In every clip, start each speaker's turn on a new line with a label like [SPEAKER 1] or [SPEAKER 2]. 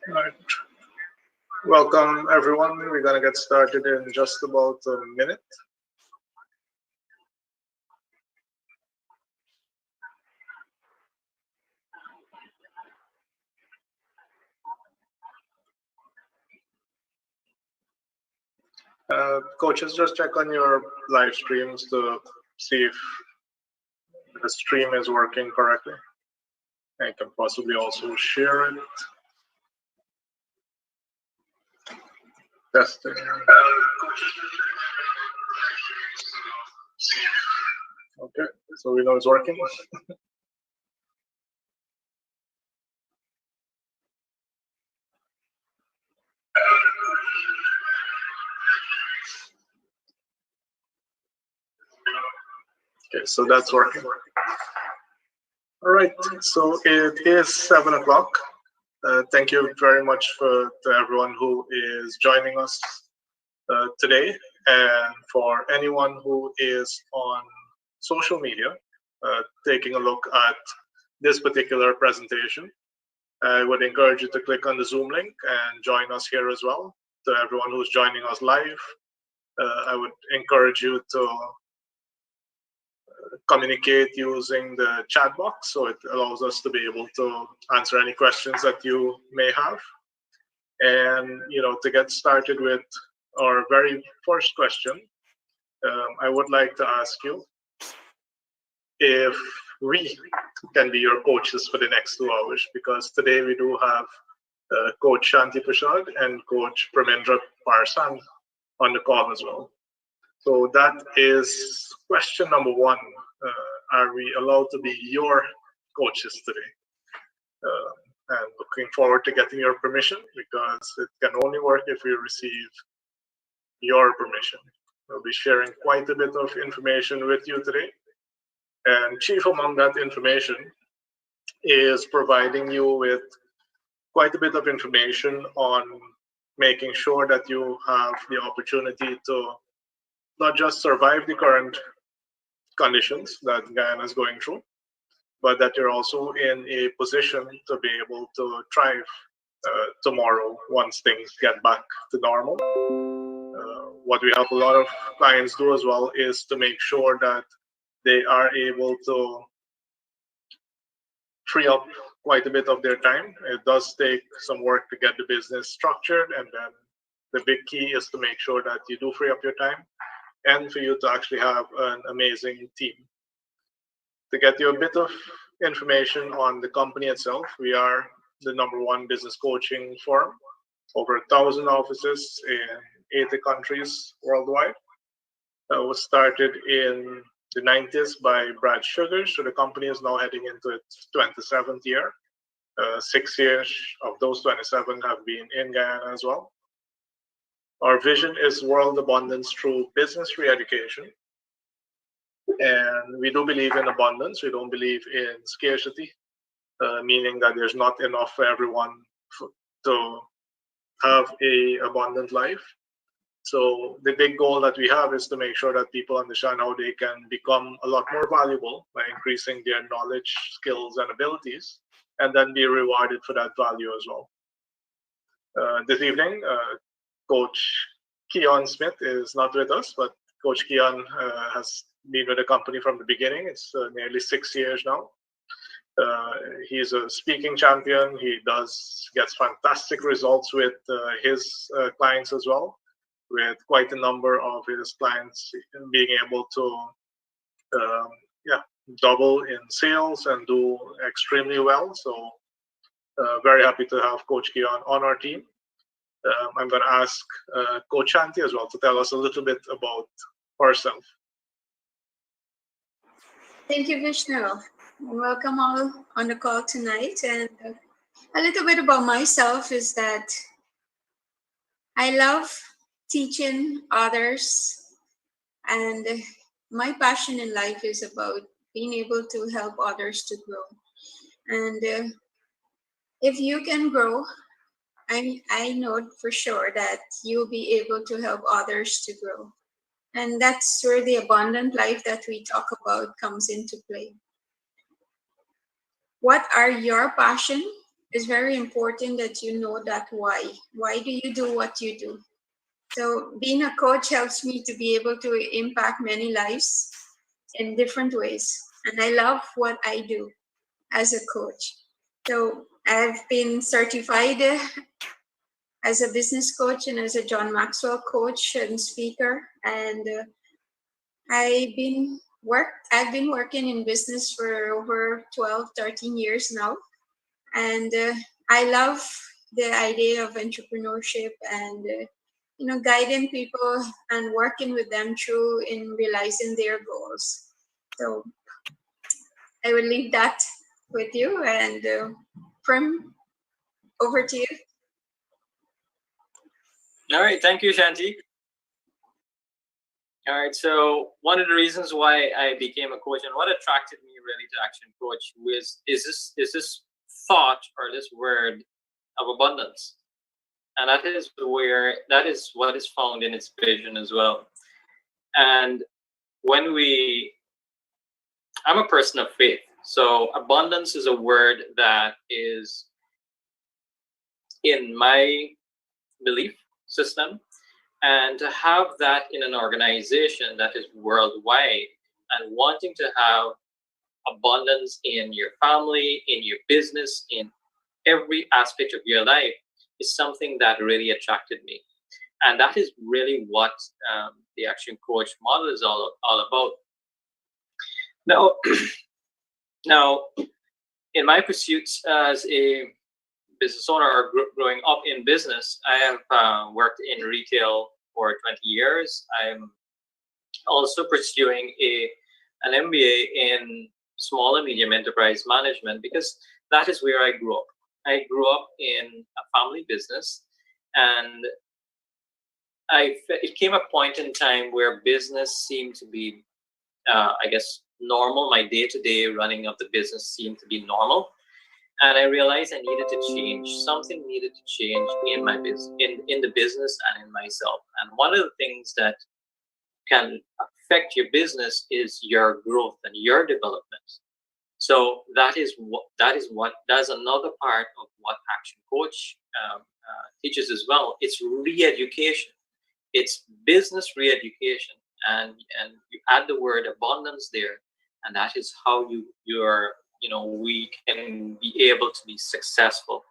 [SPEAKER 1] Right. Welcome, everyone. We're going to get started in just about a minute. Coaches, just check on your live streams to see if the stream is working correctly. I can possibly also share it. Testing. Okay, so we know it's working. Okay, so that's working. All right, so it is 7 o'clock. Thank you very much to everyone who is joining us today, and for anyone who is on social media taking a look at this particular presentation. I would encourage you to click on the Zoom link and join us here as well. To everyone who's joining us live, I would encourage you to communicate using the chat box, so it allows us to be able to answer any questions that you may have. And to get started with our very first question, I would like to ask you if we can be your coaches for the next 2 hours, because today we do have Coach Shanthi Prasad and Coach Pramendra Parsan on the call as well. So that is question number one. Are we allowed to be your coaches today? And looking forward to getting your permission, because it can only work if we receive your permission. We'll be sharing quite a bit of information with you today. And chief among that information is providing you with quite a bit of information on making sure that you have the opportunity to not just survive the current conditions that Guyana is going through, but that you're also in a position to be able to thrive tomorrow once things get back to normal. What we help a lot of clients do as well is to make sure that they are able to free up quite a bit of their time. It does take some work to get the business structured, and then the big key is to make sure that you do free up your time and for you to actually have an amazing team. To get you a bit of information on the company itself, we are the #1 business coaching firm, over 1,000 offices in 80 countries worldwide. It was started in the 90s by Brad Sugar, so the company is now heading into its 27th year. 6 years of those 27 have been in Guyana as well. Our vision is world abundance through business re-education. And we do believe in abundance. We don't believe in scarcity, meaning that there's not enough for everyone to have a abundant life. So the big goal that we have is to make sure that people understand how they can become a lot more valuable by increasing their knowledge, skills, and abilities, and then be rewarded for that value as well. This evening, Coach Cheon Smith is not with us, but Coach Cheon has been with the company from the beginning. It's nearly 6 years now. He's a speaking champion. He gets fantastic results with his clients as well, with quite a number of his clients being able to double in sales and do extremely well. So very happy to have Coach Cheon on our team. I'm going to ask Coach Shanthi as well to tell us a little bit about herself.
[SPEAKER 2] Thank you, Vishnu. Welcome all on the call tonight. And a little bit about myself is that I love teaching others, and my passion in life is about being able to help others to grow. And if you can grow, I know for sure that you'll be able to help others to grow. And that's where the abundant life that we talk about comes into play. What are your passion it's very important that you know that why. Why do you do what you do? So being a coach helps me to be able to impact many lives in different ways. And I love what I do as a coach. So I've been certified as a business coach and as a John Maxwell coach and speaker. And I've been working in business for over 12, 13 years now. And I love the idea of entrepreneurship and guiding people and working with them through in realizing their goals. So I will leave that with you, and Prim, over to you.
[SPEAKER 3] All right, thank you, Shanthi. All right, so one of the reasons why I became a coach and what attracted me really to Action Coach is this thought or this word of abundance, and that is what is found in its vision as well. And I'm a person of faith, so abundance is a word that is in my belief system. And to have that in an organization that is worldwide and wanting to have abundance in your family, in your business, in every aspect of your life is something that really attracted me. And that is really what the Action Coach model is all about. Now, in my pursuits as a business owner or growing up in business, I have worked in retail for 20 years. I'm also pursuing an MBA in small and medium enterprise management because that is where I grew up. I grew up in a family business, and it came a point in time where business seemed to be, normal. My day-to-day running of the business seemed to be normal. And I realized I needed to change. Something needed to change in my business, in the business and in myself. And one of the things that can affect your business is your growth and your development. So that's another part of what Action Coach teaches as well. It's re-education. It's business re-education, and you add the word abundance there, and that is how we can be able to be successful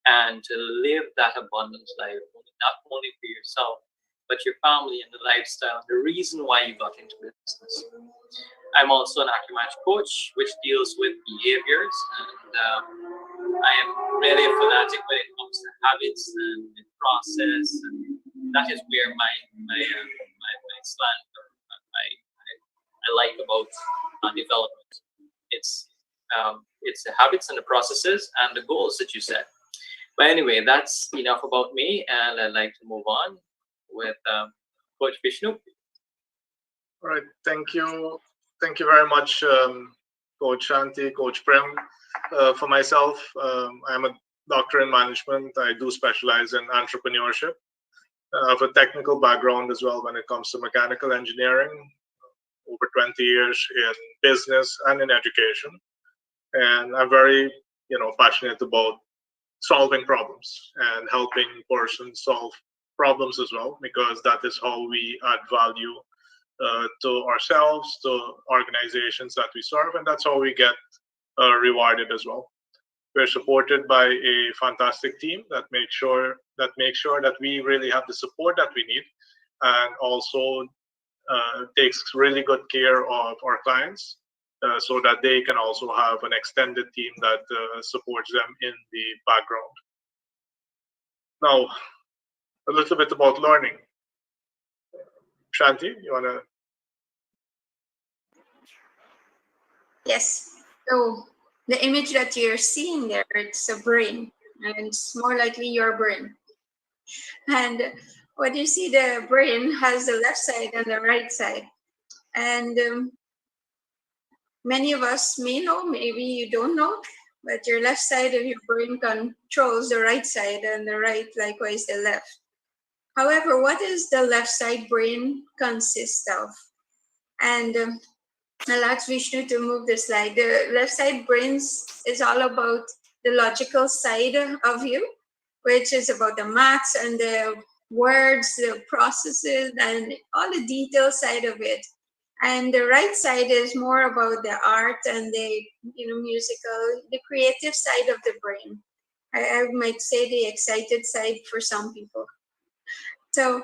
[SPEAKER 3] and to live that abundance life, not only for yourself, but your family and the lifestyle, the reason why you got into business. I'm also an Acumatch coach, which deals with behaviors, and I am really a fanatic when it comes to habits and the process, and that is where my slant or I like about development. It's the habits and the processes and the goals that you set. But anyway, that's enough about me, and I'd like to move on with Coach Vishnu.
[SPEAKER 1] All right, thank you very much, Coach Shanthi, Coach Prem. For myself, I'm a doctor in management. I do specialize in entrepreneurship. I have a technical background as well when it comes to mechanical engineering, over 20 years in business and in education. And I'm very, passionate about solving problems and helping persons solve problems as well, because that is how we add value to ourselves, to organizations that we serve, and that's how we get rewarded as well. We're supported by a fantastic team that makes sure that we really have the support that we need, and also takes really good care of our clients, so that they can also have an extended team that supports them in the background. Now, a little bit about learning. Shanthi, you want to?
[SPEAKER 2] Yes. So the image that you're seeing there, it's a brain, and it's more likely your brain. And what you see, the brain has the left side and the right side. And many of us may know, maybe you don't know, but your left side of your brain controls the right side, and the right likewise the left. However, what does the left side brain consist of? And I'll ask Vishnu to move the slide. The left side brains is all about the logical side of you, which is about the maths and the words, the processes, and all the detail side of it. And the right side is more about the art and the musical, the creative side of the brain. I might say the excited side for some people. So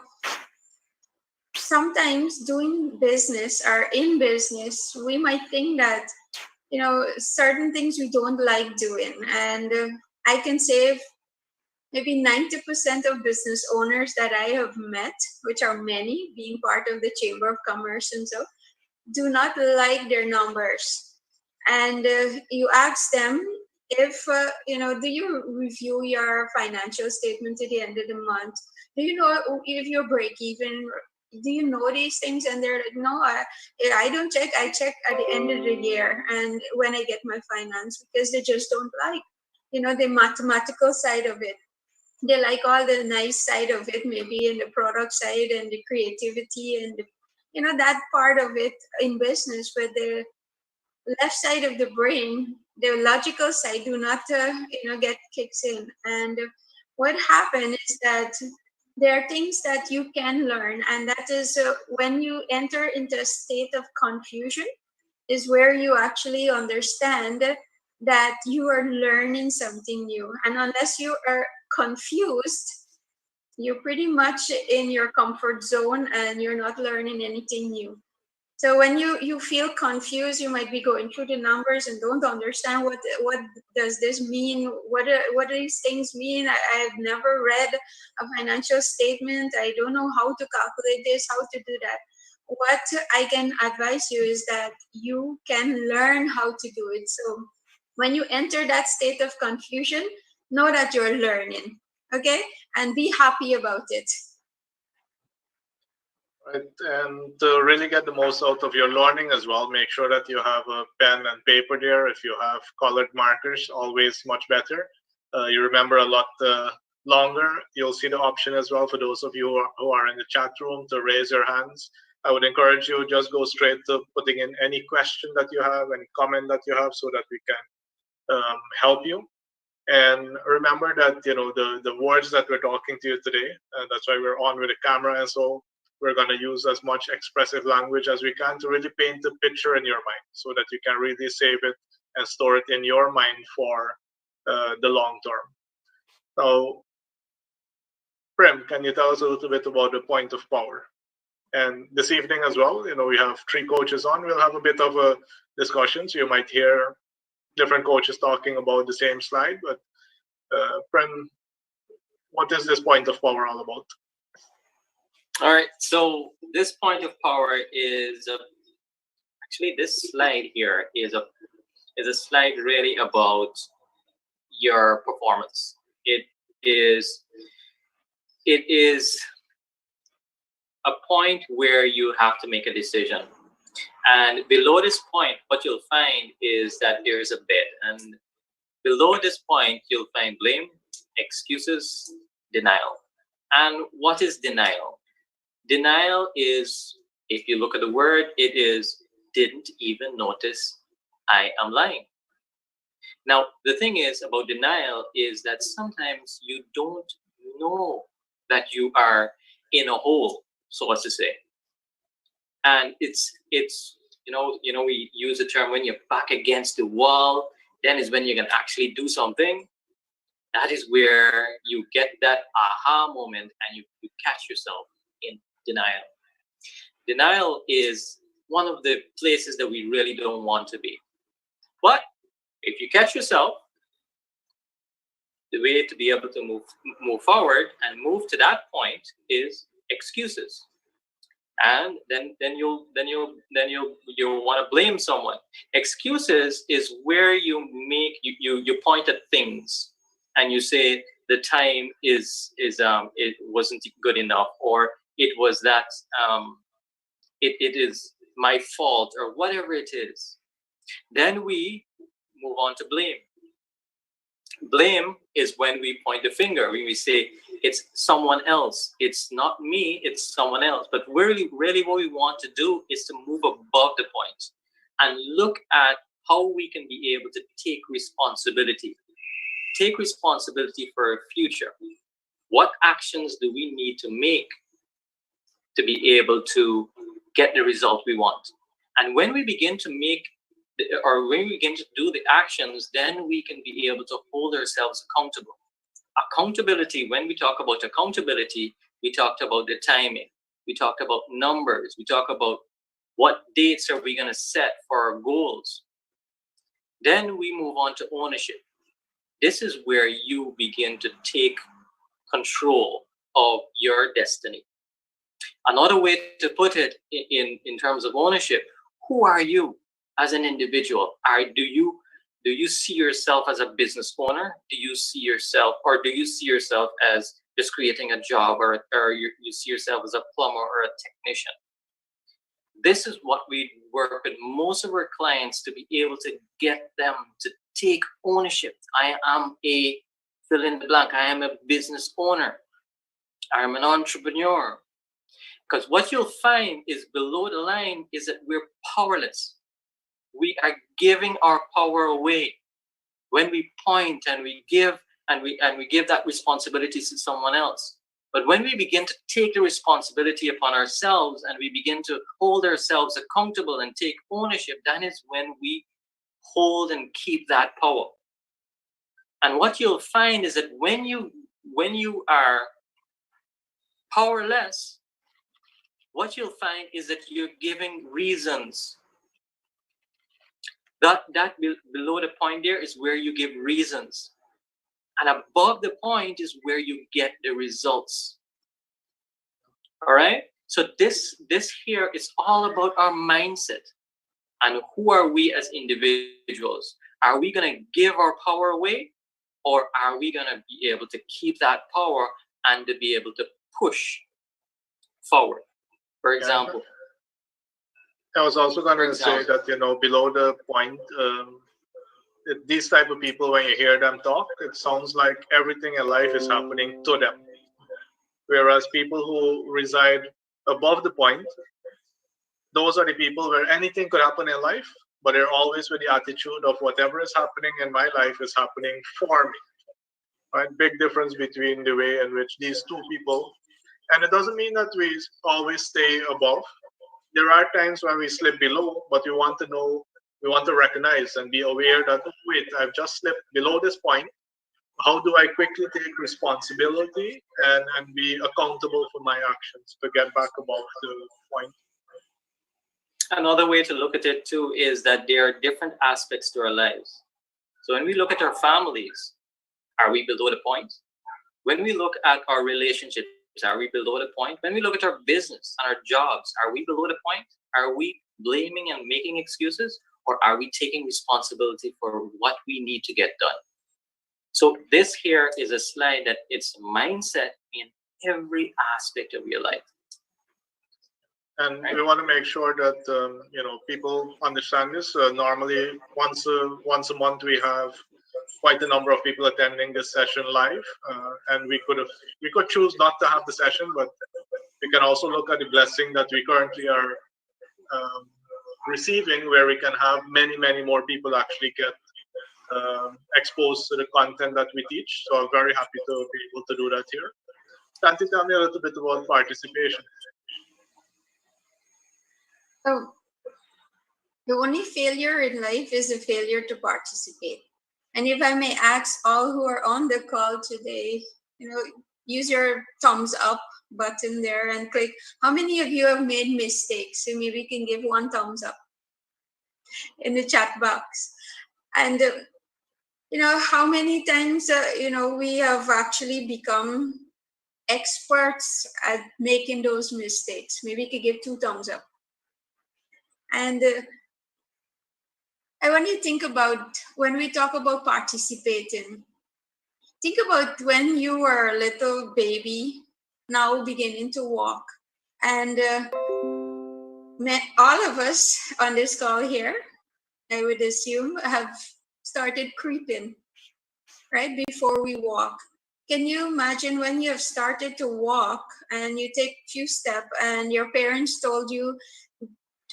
[SPEAKER 2] sometimes doing business or in business, we might think that certain things we don't like doing, and I can say maybe 90% of business owners that I have met, which are many, being part of the Chamber of Commerce and so, do not like their numbers. And you ask them if, do you review your financial statement at the end of the month? Do you know if you're break even? Do you know these things? And they're like, no, I don't check. I check at the end of the year and when I get my finance, because they just don't like, the mathematical side of it. They like all the nice side of it, maybe in the product side and the creativity and that part of it in business. But the left side of the brain, the logical side, do not get kicks in. And what happened is that there are things that you can learn, and that is when you enter into a state of confusion is where you actually understand that you are learning something new. And unless you are confused, you're pretty much in your comfort zone and you're not learning anything new. So when you feel confused, you might be going through the numbers and don't understand what does this mean? What do these things mean? I've never read a financial statement. I don't know how to calculate this, how to do that. What I can advise you is that you can learn how to do it. So when you enter that state of confusion, know that you're learning, okay? And be happy about it.
[SPEAKER 1] Right. And to really get the most out of your learning as well, make sure that you have a pen and paper there. If you have colored markers, always much better. You remember a lot longer. You'll see the option as well for those of you who are in the chat room to raise your hands. I would encourage you just go straight to putting in any question that you have, any comment that you have, so that we can help you. And remember that the words that we're talking to you today, and that's why we're on with the camera, and so we're going to use as much expressive language as we can to really paint the picture in your mind, so that you can really save it and store it in your mind for the long term. So, Prem, can you tell us a little bit about the point of power? And this evening as well, we have 3 coaches on. We'll have a bit of a discussion, so you might hear different coaches talking about the same slide. But Prem, what is this point of power all about?
[SPEAKER 3] All right, so this point of power is actually, this slide here is a slide really about your performance. It is a point where you have to make a decision, and below this point, what you'll find is that there is a bed, and below this point, you'll find blame, excuses, denial. And what is denial? Denial is, if you look at the word, it is didn't even notice I am lying. Now, the thing is about denial is that sometimes you don't know that you are in a hole, so as to say. And it's we use the term when you're back against the wall, then is when you can actually do something. That is where you get that aha moment and you catch yourself in denial. Denial is one of the places that we really don't want to be. But if you catch yourself, the way to be able to move forward and move to that point is excuses. And then you'll want to blame someone. Excuses is where you point at things and you say the time is it wasn't good enough, or it was that it is my fault, or whatever it is. Then we move on to blame. Blame is when we point the finger, when we say it's someone else. It's not me, it's someone else. But really what we want to do is to move above the point and look at how we can be able to take responsibility. take responsibility for our future. What actions do we need to make to be able to get the result we want? And when we begin to when we begin to do the actions, then we can be able to hold ourselves accountable. Accountability, when we talk about accountability, we talked about the timing, we talked about numbers, we talk about what dates are we going to set for our goals. Then we move on to ownership. This is where you begin to take control of your destiny. Another way to put it in terms of ownership, who are you as an individual? Do you see yourself as a business owner? Do you see yourself as just creating a job, or you see yourself as a plumber or a technician? This is what we work with most of our clients, to be able to get them to take ownership. I am a fill in the blank. I am a business owner. I am an entrepreneur. Because what you'll find is below the line is that we're powerless. We are giving our power away when we point and we give that responsibility to someone else. But when we begin to take the responsibility upon ourselves and we begin to hold ourselves accountable and take ownership, that is when we hold and keep that power. And what you'll find is that when you are powerless, what you'll find is that you're giving reasons. That below the point there is where you give reasons. And above the point is where you get the results. All right? So this here is all about our mindset. And who are we as individuals? Are we going to give our power away? Or are we going to be able to keep that power and to be able to push forward? For example.
[SPEAKER 1] I was also going to say that, below the point, these type of people, when you hear them talk, it sounds like everything in life is happening to them. Whereas people who reside above the point, those are the people where anything could happen in life, but they're always with the attitude of whatever is happening in my life is happening for me. Right? Big difference between the way in which these two people, and it doesn't mean that we always stay above. There are times when we slip below, but we want to recognize and be aware that, oh, wait, I've just slipped below this point. How do I quickly take responsibility and be accountable for my actions to get back above the point?
[SPEAKER 3] Another way to look at it too is that there are different aspects to our lives. So when we look at our families, are we below the point? When we look at our relationships, are we below the point? When we look at our business and our jobs, are we below the point? Are we blaming and making excuses? Or are we taking responsibility for what we need to get done? So this here is a slide that it's mindset in every aspect of your life.
[SPEAKER 1] And we want to make sure that people understand this. Normally, once a month, we have quite a number of people attending this session live, and we could choose not to have the session, but we can also look at the blessing that we currently are receiving, where we can have many more people actually get exposed to the content that we teach. So I'm very happy to be able to do that here. Shanthi, tell me a little bit about participation.
[SPEAKER 2] So the only failure in life is a failure to participate. And if I may ask all who are on the call today, use your thumbs up button there and click. How many of you have made mistakes? So maybe we can give one thumbs up in the chat box. And how many times we have actually become experts at making those mistakes? Maybe you could give 2 thumbs up. And I want you to think about, when we talk about participating, think about when you were a little baby, now beginning to walk. And all of us on this call here, I would assume, have started creeping, right, before we walk. Can you imagine when you have started to walk and you take a few steps and your parents told you,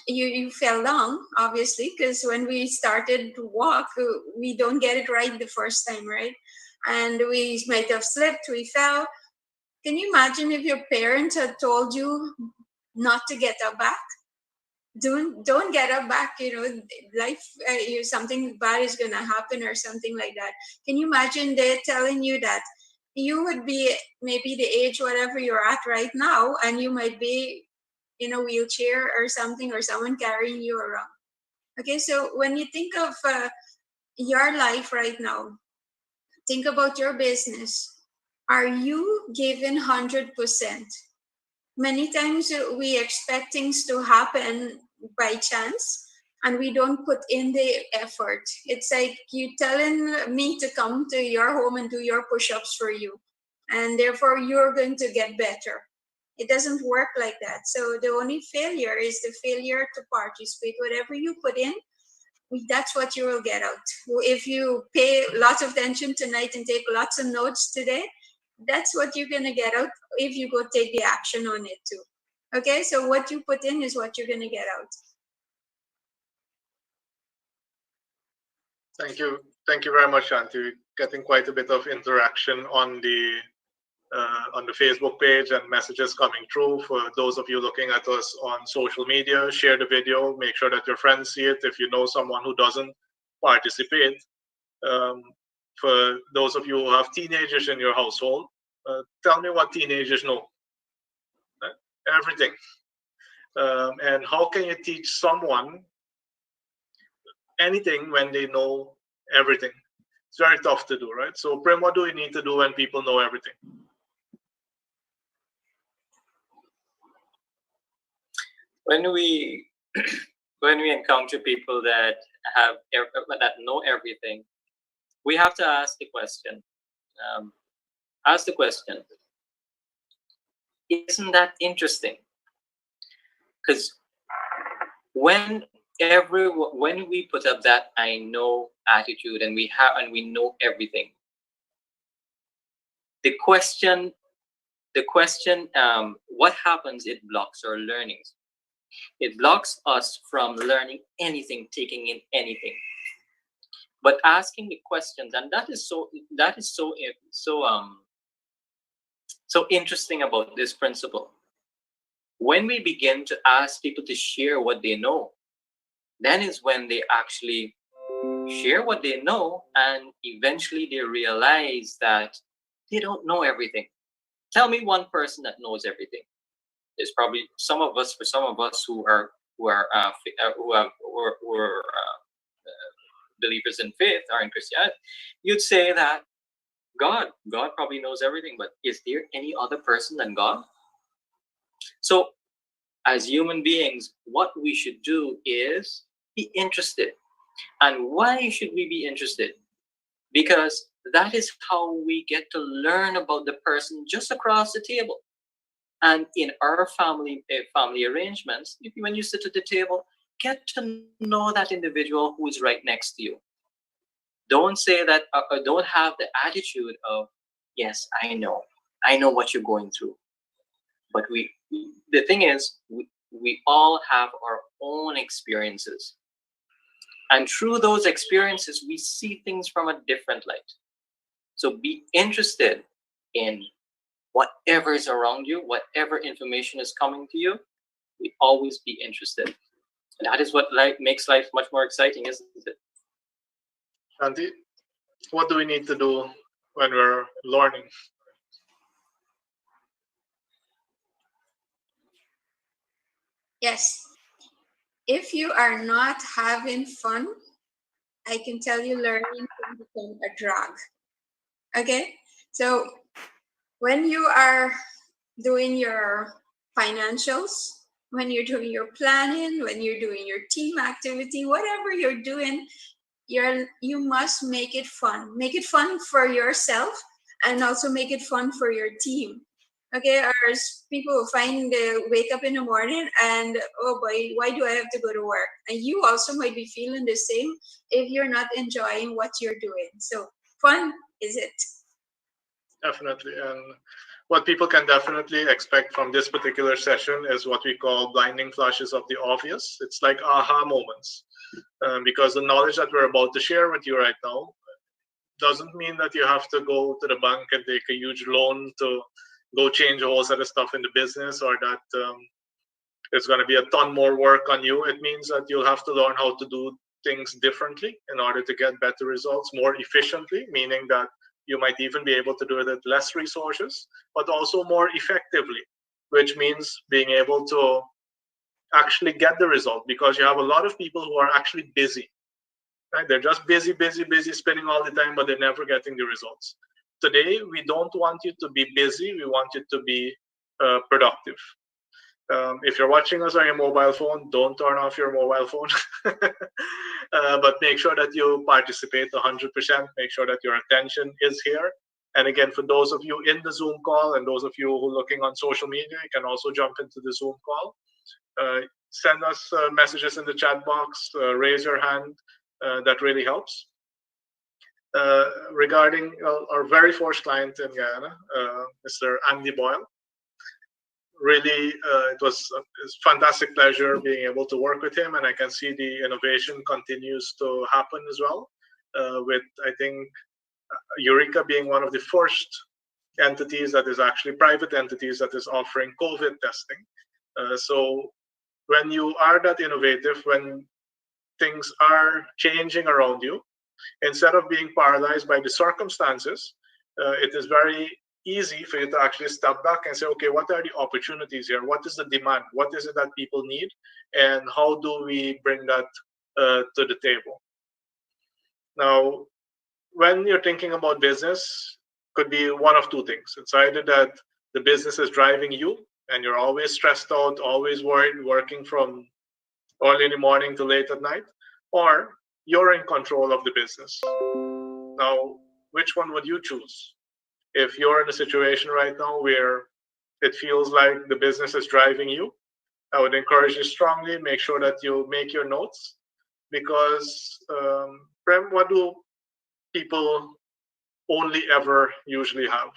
[SPEAKER 2] you fell down, obviously, because when we started to walk, we don't get it right the first time, right? and we might have slipped, we fell. Can you imagine if your parents had told you not to get up back? Don't get up back, life, something bad is going to happen or something like that. Can you imagine they're telling you that you would be maybe the age whatever you're at right now, and you might be in a wheelchair or something, or someone carrying you around? Okay, so when you think of your life right now, think about your business. Are you given 100%? Many times we expect things to happen by chance, and we don't put in the effort. It's like you telling me to come to your home and do your push-ups for you, and therefore you're going to get better. It doesn't work like that. So the only failure is the failure to participate. Whatever you put in, that's what you will get out. If you pay lots of attention tonight and take lots of notes today, that's what you're going to get out if you go take the action on it too. Okay, so what you put in is what you're going to get out.
[SPEAKER 1] Thank you very much, Shanthi. We're getting quite a bit of interaction on the Facebook page, and messages coming through. For those of you looking at us on social media, share the video, make sure that your friends see it. If you know someone who doesn't participate, for those of you who have teenagers in your household, tell me what teenagers know. Everything. And how can you teach someone anything when they know everything? It's very tough to do, right? So, Prem, what do we need to do when people know everything?
[SPEAKER 3] When we encounter people that know everything, we have to ask the question. Isn't that interesting? Because when we put up that I know attitude, and we know everything, the question, what happens? It blocks our learnings. It blocks us from learning anything, taking in anything. But asking the questions, and that is so interesting about this principle. When we begin to ask people to share what they know, then is when they actually share what they know, and eventually they realize that they don't know everything. Tell me one person that knows everything. There's probably some of us who are believers in faith or in Christianity. You'd say that God probably knows everything, but is there any other person than God? So, as human beings, what we should do is be interested. And why should we be interested? Because that is how we get to learn about the person just across the table. And in our family arrangements, when you sit at the table, get to know that individual who is right next to you. Don't say that, or don't have the attitude of, yes, I know what you're going through. But the thing is, we all have our own experiences. And through those experiences, we see things from a different light. So be interested in whatever is around you, whatever information is coming to you. We always be interested. And that is what makes life much more exciting, isn't it?
[SPEAKER 1] Shanthi, what do we need to do when we're learning?
[SPEAKER 2] Yes. If you are not having fun, I can tell you learning can become a drag. Okay? So when you are doing your financials, when you're doing your planning, when you're doing your team activity, whatever you're doing, you must make it fun. Make it fun for yourself, and also make it fun for your team. Okay, or people wake up in the morning and, oh boy, why do I have to go to work? And you also might be feeling the same if you're not enjoying what you're doing. So fun is it.
[SPEAKER 1] Definitely. And what people can definitely expect from this particular session is what we call blinding flashes of the obvious. It's like aha moments. Because the knowledge that we're about to share with you right now, doesn't mean that you have to go to the bank and take a huge loan to go change a whole set of stuff in the business, or that it's going to be a ton more work on you. It means that you'll have to learn how to do things differently in order to get better results more efficiently, meaning that you might even be able to do it with less resources, but also more effectively, which means being able to actually get the result, because you have a lot of people who are actually busy, right? They're just busy, busy, busy, spending all the time, but they're never getting the results. Today, we don't want you to be busy. We want you to be productive. If you're watching us on your mobile phone, don't turn off your mobile phone. But make sure that you participate 100%. Make sure that your attention is here. And again, for those of you in the Zoom call and those of you who are looking on social media, you can also jump into the Zoom call. Send us messages in the chat box. Raise your hand. That really helps. Regarding our very first client in Guyana, Mr. Andy Boyle. Really, it was a fantastic pleasure being able to work with him, and I can see the innovation continues to happen as well. With, I think, Eureka being one of the first entities that is actually private entities that is offering COVID testing. So when you are that innovative, when things are changing around you, instead of being paralyzed by the circumstances, it is very easy for you to actually step back and say, okay, what are the opportunities here? What is the demand? What is it that people need? And how do we bring that to the table? Now, when you're thinking about business, could be one of two things. It's either that the business is driving you and you're always stressed out, always worried, working from early in the morning to late at night, or you're in control of the business. Now, which one would you choose? If you're in a situation right now where it feels like the business is driving you, I would encourage you strongly, make sure that you make your notes, because Prem, what do people only ever usually have?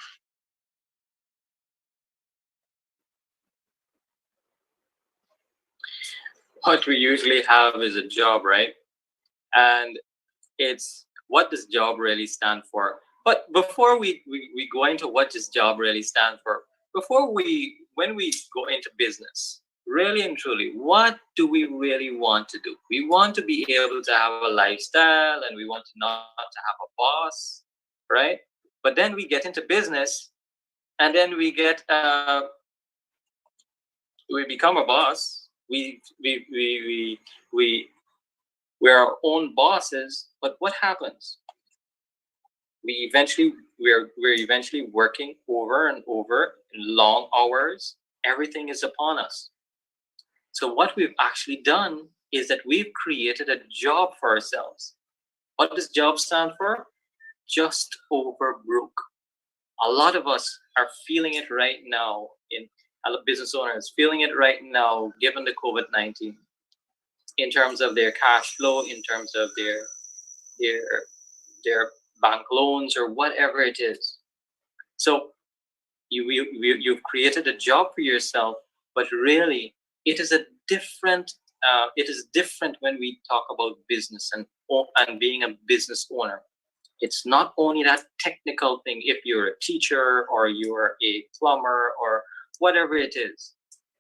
[SPEAKER 3] What we usually have is a job, right? And it's, what does job really stand for? But before we go into what does job really stand for, when we go into business, really and truly, what do we really want to do? We want to be able to have a lifestyle, and we want to not to have a boss, right? But then we get into business, and then we become a boss. We're our own bosses. But what happens? We're eventually working over and over in long hours. Everything is upon us. So what we've actually done is that we've created a job for ourselves. What does job stand for? Just over broke. A lot of us are feeling it right now, a lot of business owners feeling it right now, given the COVID-19, in terms of their cash flow, in terms of their bank loans, or whatever it is. So you've created a job for yourself, but really it is different when we talk about business and being a business owner. It's not only that technical thing. If you're a teacher or you're a plumber or whatever it is,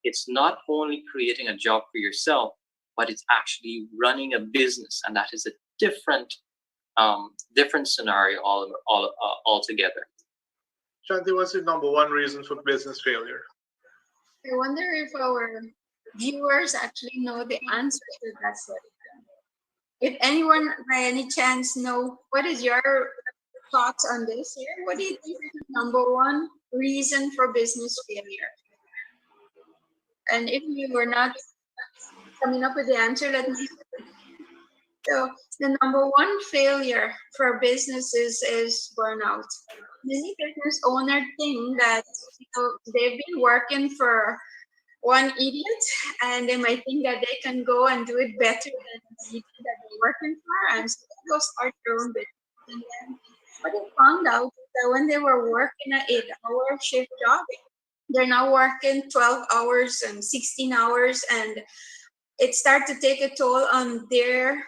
[SPEAKER 3] it's not only creating a job for yourself, but it's actually running a business, and that is a different scenario altogether.
[SPEAKER 1] Shanthi, what's the number one reason for business failure?
[SPEAKER 2] I wonder if our viewers actually know the answer to that question. If anyone by any chance know, what is your thoughts on this here? What do you think is the number one reason for business failure? And if you were not coming up with the answer, let me know. So the number one failure for businesses is burnout. Many business owners think that they've been working for one idiot, and they might think that they can go and do it better than the idiot that they're working for, and so they go start their own business. And then what they found out is that when they were working an 8-hour shift job, they're now working 12 hours and 16 hours, and it started to take a toll on their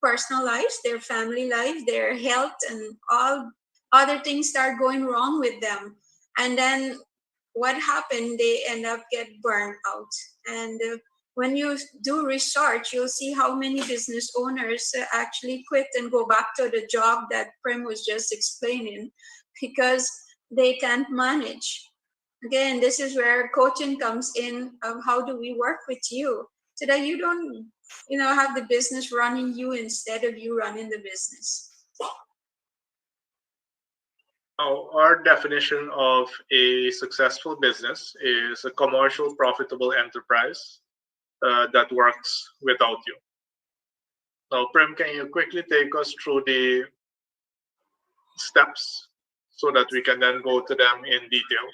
[SPEAKER 2] personal lives, their family life, their health, and all other things start going wrong with them. And then what happened? They end up get burned out. And when you do research, you'll see how many business owners actually quit and go back to the job that Prem was just explaining because they can't manage. Again, this is where coaching comes in of how do we work with you so that you don't, have the business running you instead of you running the business.
[SPEAKER 1] Now, our definition of a successful business is a commercial, profitable enterprise that works without you. Now, Prem, can you quickly take us through the steps so that we can then go to them in detail?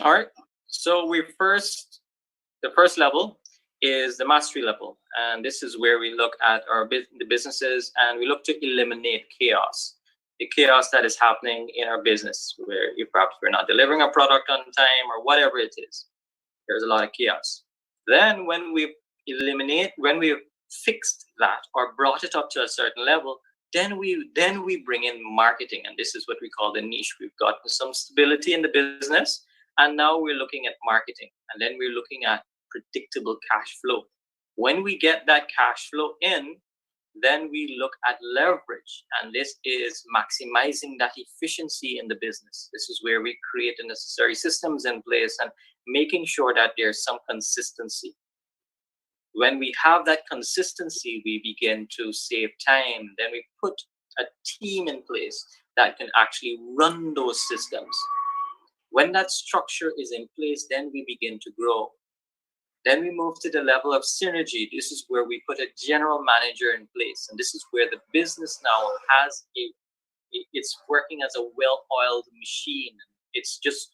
[SPEAKER 3] All right. So the first level is the mastery level, and this is where we look at the businesses and we look to eliminate chaos. The chaos that is happening in our business, where perhaps we're not delivering a product on time or whatever it is. There's a lot of chaos. Then when we've fixed that or brought it up to a certain level, then we bring in marketing, and this is what we call the niche. We've gotten some stability in the business, and now we're looking at marketing, and then we're looking at predictable cash flow. When we get that cash flow in, then we look at leverage, and this is maximizing that efficiency in the business. This is where we create the necessary systems in place and making sure that there's some consistency. When we have that consistency, we begin to save time. Then we put a team in place that can actually run those systems. When that structure is in place, then we begin to grow. Then we move to the level of synergy. This is where we put a general manager in place. And this is where the business now it's working as a well-oiled machine. It's just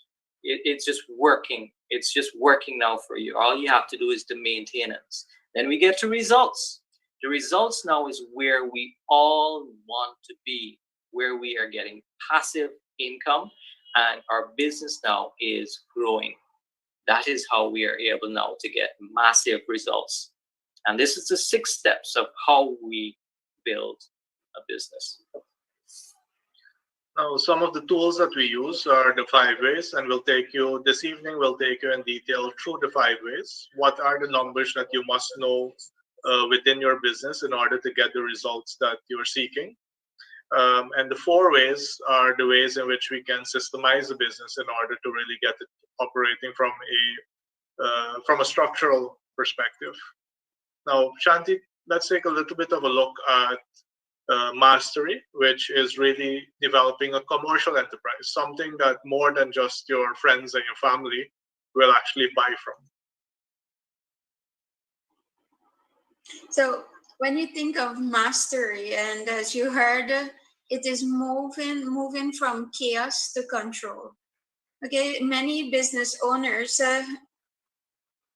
[SPEAKER 3] working. It's just working now for you. All you have to do is the maintenance. Then we get to results. The results now is where we all want to be, where we are getting passive income and our business now is growing. That is how we are able now to get massive results. And this is the 6 steps of how we build a business.
[SPEAKER 1] Now, some of the tools that we use are the 5 ways, and this evening we'll take you in detail through the 5 ways. What are the numbers that you must know within your business in order to get the results that you're seeking? And the 4 ways are the ways in which we can systemize the business in order to really get it operating from a structural perspective. Now, Shanthi, let's take a little bit of a look at mastery, which is really developing a commercial enterprise, something that more than just your friends and your family will actually buy from.
[SPEAKER 2] So when you think of mastery, and as you heard, it is moving from chaos to control. Okay, many business owners,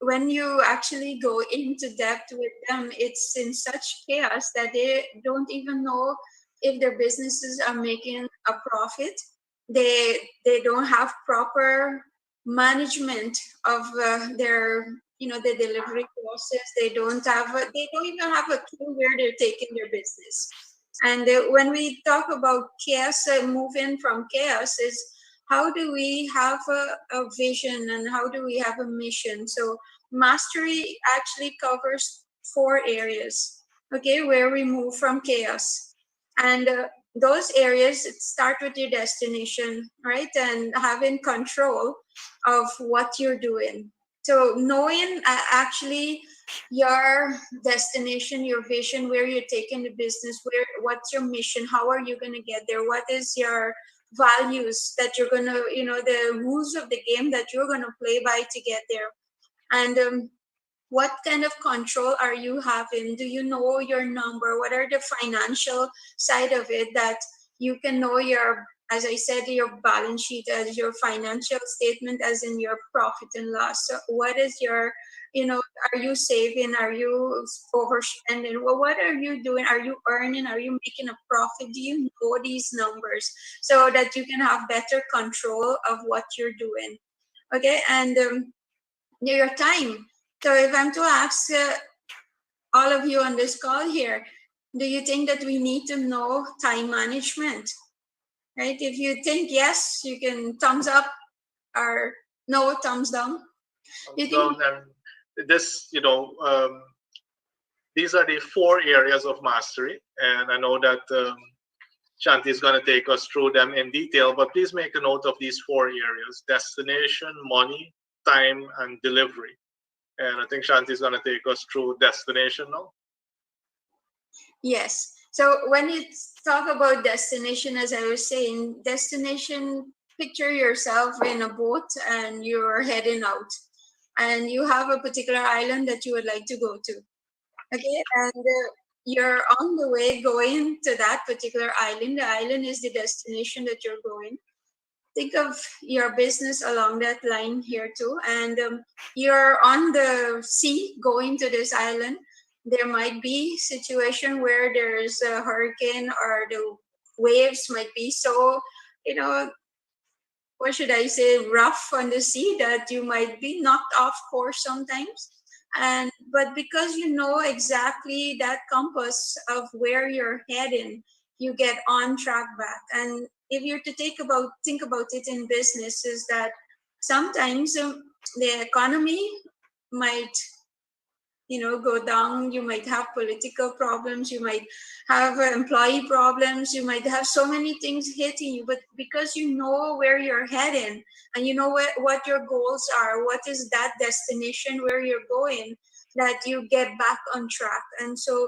[SPEAKER 2] when you actually go into depth with them, it's in such chaos that they don't even know if their businesses are making a profit. They don't have proper management of their the delivery process. They don't even have a clue where they're taking their business. And when we talk about chaos, moving from chaos is how do we have a vision and how do we have a mission? So mastery actually covers 4 areas, okay, where we move from chaos. And those areas start with your destination, right? And having control of what you're doing. So knowing actually your destination, your vision, where you're taking the business, what's your mission, how are you going to get there, what is your values that you're going to, the rules of the game that you're going to play by to get there. And what kind of control are you having? Do you know your number? What are the financial side of it that you can know as I said, your balance sheet, as your financial statement, as in your profit and loss? So what is your, are you saving? Are you overspending? Well, what are you doing? Are you earning? Are you making a profit? Do you know these numbers so that you can have better control of what you're doing? Okay, and your time. So if I'm to ask, all of you on this call here, do you think that we need to know time management? Right? If you think yes, you can thumbs up, or no, thumbs down. You think?
[SPEAKER 1] And this, these are the 4 areas of mastery, and I know that Shanti is going to take us through them in detail, but please make a note of these 4 areas: destination, money, time, and delivery. And I think Shanti is going to take us through destination now.
[SPEAKER 2] Yes. So when you talk about destination, as I was saying, destination, picture yourself in a boat and you're heading out, and you have a particular island that you would like to go to. Okay, and you're on the way going to that particular island. The island is the destination that you're going. Think of your business along that line here too, and you're on the sea going to this island. There might be situation where there's a hurricane, or the waves might be so, you know, what should I say, rough on the sea, that you might be knocked off course sometimes. And but because you know exactly that compass of where you're heading, you get on track back. And if you're to think about it in business, is that sometimes the economy might, go down. You might have political problems, you might have employee problems, you might have so many things hitting you, but because you know where you're heading, and you know what your goals are, what is that destination where you're going, that you get back on track. And so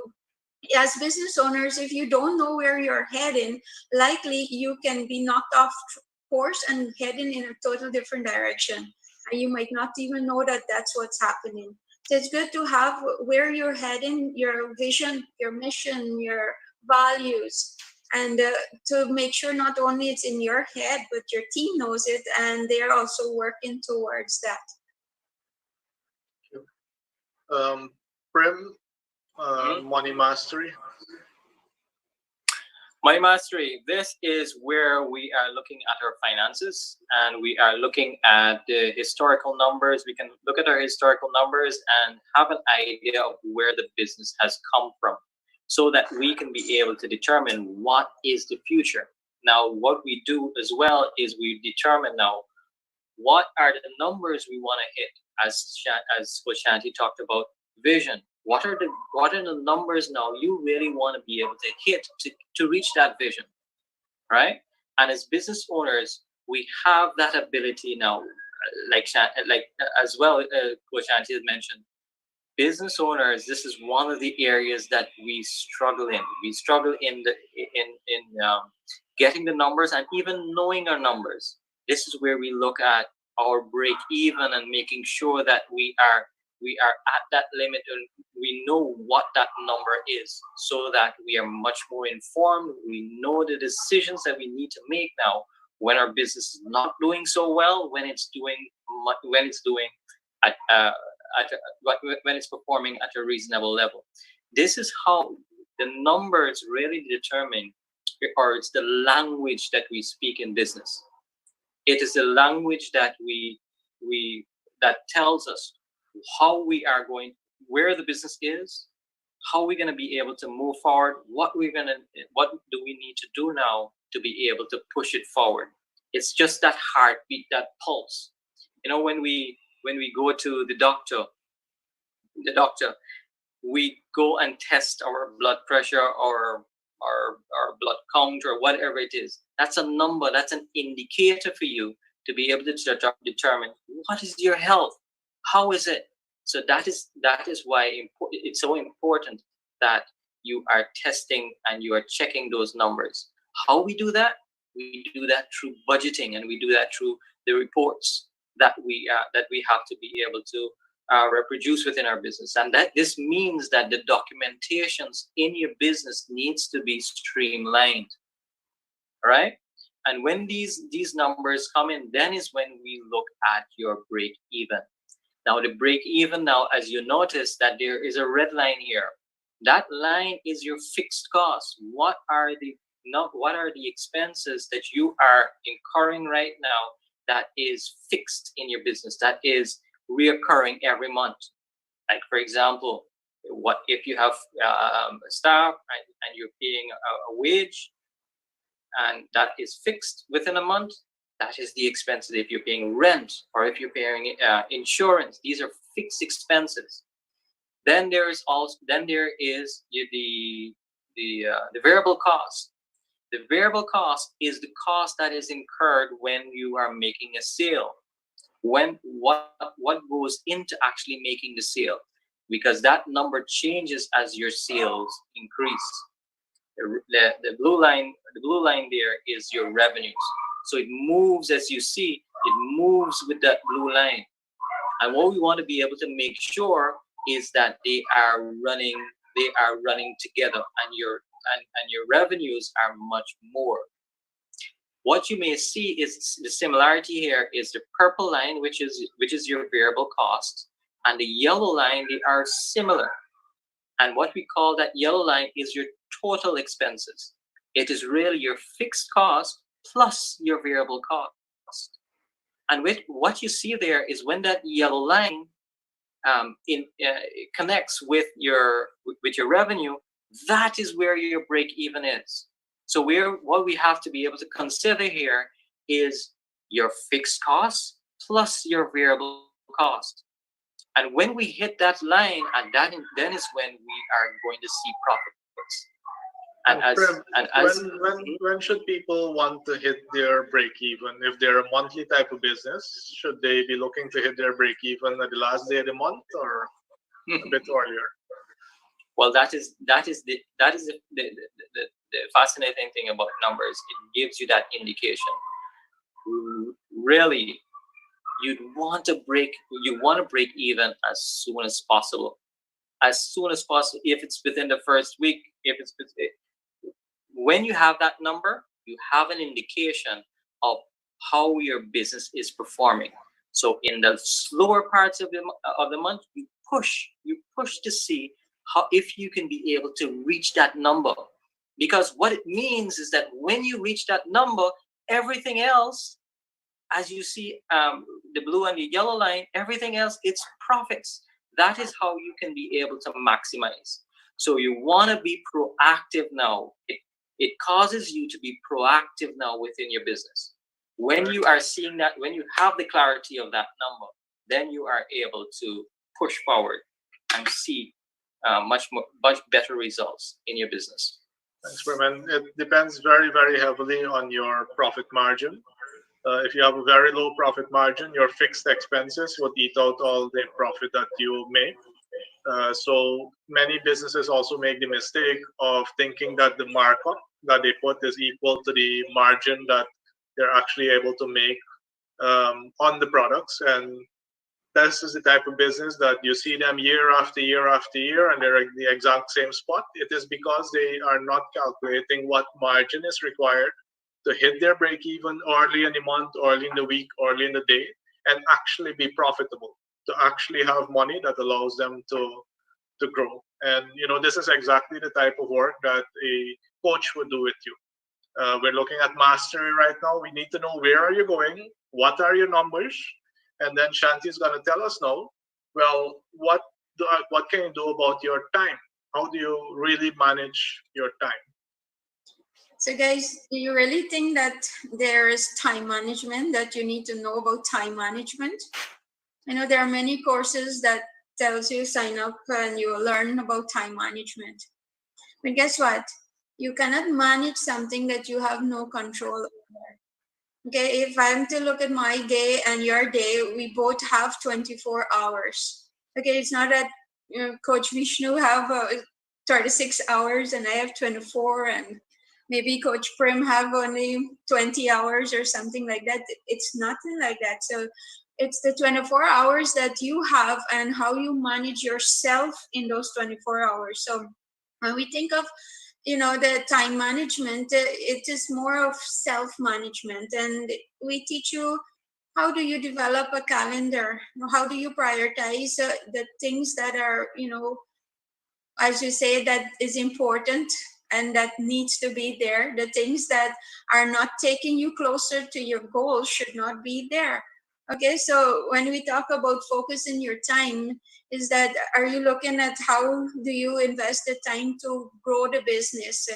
[SPEAKER 2] as business owners, if you don't know where you're heading, likely you can be knocked off course and heading in a total different direction, and you might not even know that that's what's happening. So it's good to have where you're heading, your vision, your mission, your values, and to make sure not only it's in your head, but your team knows it and they're also working towards that.
[SPEAKER 1] Prem, money mastery.
[SPEAKER 3] Money mastery, this is where we are looking at our finances, and we are looking at the historical numbers. We can look at our historical numbers and have an idea of where the business has come from, so that we can be able to determine what is the future. Now, what we do as well is we determine now what are the numbers we want to hit, as what Shanti talked about, vision. What are the numbers now you really want to be able to hit to reach that vision, right? And as business owners, we have that ability now, like as well, what Shanti had mentioned. Business owners, this is one of the areas that we struggle in. We struggle in getting the numbers and even knowing our numbers. This is where we look at our break even and making sure that we are at that limit and we know what that number is, so that we are much more informed. We know the decisions that we need to make now when our business is not doing so well, when it's performing at a reasonable level. This is how the numbers really determine, or it's the language that we speak in business. It is the language that that tells us how we are going, where the business is, how we're going to be able to move forward, what do we need to do now to be able to push it forward. It's just that heartbeat, that pulse. When we go to the doctor, we go and test our blood pressure or our blood count or whatever it is. That's a number, that's an indicator for you to be able to determine what is your health, how is it. So that is why it's so important that you are testing and you are checking those numbers. How we do that? We do that through budgeting, and we do that through the reports that we have to be able to reproduce within our business. And that this means that the documentations in your business needs to be streamlined, right? And when these numbers come in, then is when we look at your break even. Now the break even, now as you notice that there is a red line here. That line is your fixed costs. What are the expenses that you are incurring right now that is fixed in your business, that is reoccurring every month? Like, for example, What if you have staff and you're paying a wage and that is fixed within a month? That is the expenses. If you're paying rent or if you're paying insurance, these are fixed expenses. Then there is the variable cost. The variable cost is the cost that is incurred when you are making a sale. When what goes into actually making the sale, because that number changes as your sales increase. The blue line there is your revenues. So it moves, as you see, it moves with that blue line. And what we want to be able to make sure is that they are running together, and your revenues are much more. What you may see is the similarity here is the purple line, which is your variable cost, and the yellow line, they are similar. And what we call that yellow line is your total expenses. It is really your fixed cost plus your variable cost. And with what you see there is when that yellow line connects with your revenue, that is where your break even is. So what we have to be able to consider here is your fixed cost plus your variable cost. And when we hit that line, and then is when we are going to see profits. And
[SPEAKER 1] when should people want to hit their break even? If they're a monthly type of business, should they be looking to hit their break even at the last day of the month or a bit earlier?
[SPEAKER 3] Well, that is the fascinating thing about numbers. It gives you that indication. Really, you want to break even as soon as possible. As soon as possible. If it's within the first week, when you have that number, you have an indication of how your business is performing. So in the slower parts of the month, you push to see if you can be able to reach that number. Because what it means is that when you reach that number, everything else, as you see the blue and the yellow line, everything else, it's profits. That is how you can be able to maximize. So you want to be proactive now. It causes you to be proactive now within your business. When you are seeing that, when you have the clarity of that number, then you are able to push forward and see much better results in your business.
[SPEAKER 1] Thanks, Berman. It depends very, very heavily on your profit margin. If you have a very low profit margin, your fixed expenses would eat out all the profit that you make. So many businesses also make the mistake of thinking that the markup that they put is equal to the margin that they're actually able to make on the products. And this is the type of business that you see them year after year after year, and they're in the exact same spot. It is because they are not calculating what margin is required to hit their break even early in the month, early in the week, early in the day, and actually be profitable, to actually have money that allows them to grow. And this is exactly the type of work that a coach would do with you. We're looking at mastery right now. We need to know, where are you going? What are your numbers? And then Shanti is going to tell us now, well, what can you do about your time? How do you really manage your time?
[SPEAKER 2] So guys, do you really think that there is time management, that you need to know about time management? I know there are many courses that tells you sign up and you will learn about time management. But guess what? You cannot manage something that you have no control over. Okay, if I'm to look at my day and your day, we both have 24 hours. Okay, it's not that Coach Vishnu have 36 hours and I have 24, and maybe Coach Prim have only 20 hours or something like that. It's nothing like that. So it's the 24 hours that you have and how you manage yourself in those 24 hours. So when we think of the time management, it is more of self-management, and we teach you how do you develop a calendar, how do you prioritize the things that are, as you say, that is important and that needs to be there. The things that are not taking you closer to your goal should not be there. Okay, so when we talk about focus in your time, is that are you looking at how do you invest the time to grow the business?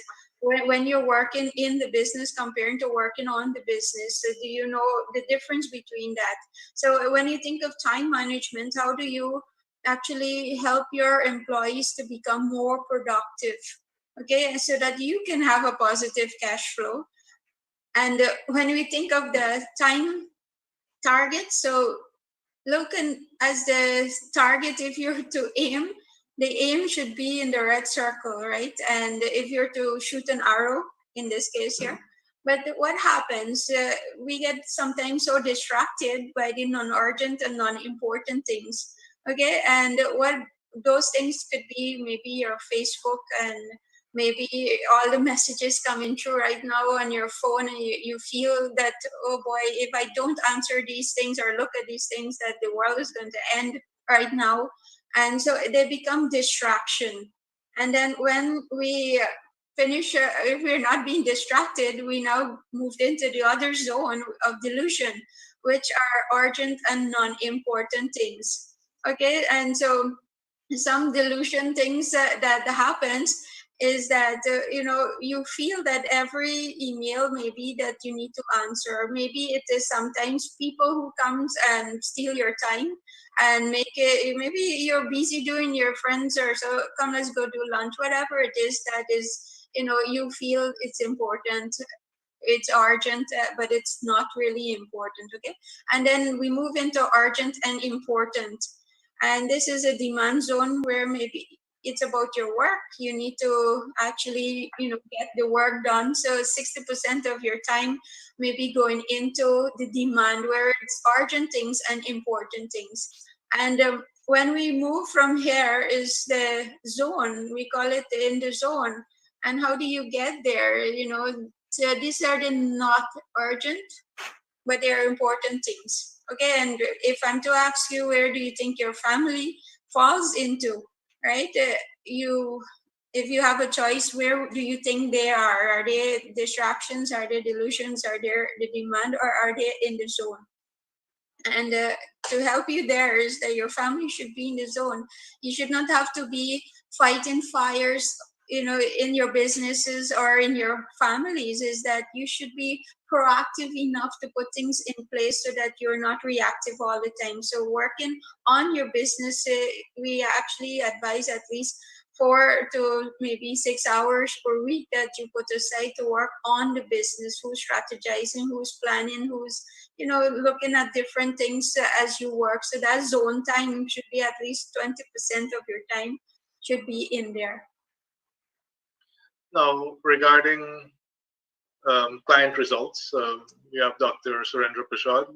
[SPEAKER 2] When you're working in the business compared to working on the business, do you know the difference between that? So when you think of time management, how do you actually help your employees to become more productive? Okay, so that you can have a positive cash flow. And when we think of the time target, so looking as the target, if you're to aim, the aim should be in the red circle, right? And if you're to shoot an arrow, in this case here, but what happens, we get sometimes so distracted by the non-urgent and non-important things. Okay, and what those things could be, maybe your Facebook, and maybe all the messages coming through right now on your phone, and you feel that, oh boy, if I don't answer these things or look at these things, that the world is going to end right now. And so they become distraction. And then when we finish, if we're not being distracted, we now moved into the other zone of delusion, which are urgent and non-important things. Okay, and so some delusion things that happens is that you feel that every email maybe that you need to answer, maybe it is sometimes people who comes and steal your time and make it, maybe you're busy doing your friends or so, come, let's go do lunch, whatever it is that is, you feel it's important, it's urgent, but it's not really important. Okay, and then we move into urgent and important, and this is a demand zone where maybe it's about your work. You need to actually get the work done, so 60% of your time may be going into the demand, where it's urgent things and important things. And when we move from here is the zone, we call it in the zone. And how do you get there? So these are the not urgent, but they are important things. Okay, and if I'm to ask you, where do you think your family falls into, right? You, if you have a choice, where do you think they are? Are they distractions? Are they delusions? Are they the demand, or are they in the zone? And to help you there is that your family should be in the zone. You should not have to be fighting fires in your businesses or in your families. Is that you should be proactive enough to put things in place so that you're not reactive all the time. So working on your business, we actually advise at least 4 to maybe 6 hours per week that you put aside to work on the business. Who's strategizing, who's planning, who's looking at different things as you work. So that zone time should be at least 20% of your time should be in there.
[SPEAKER 1] Now, regarding client results, we have Dr. Surendra Prasad,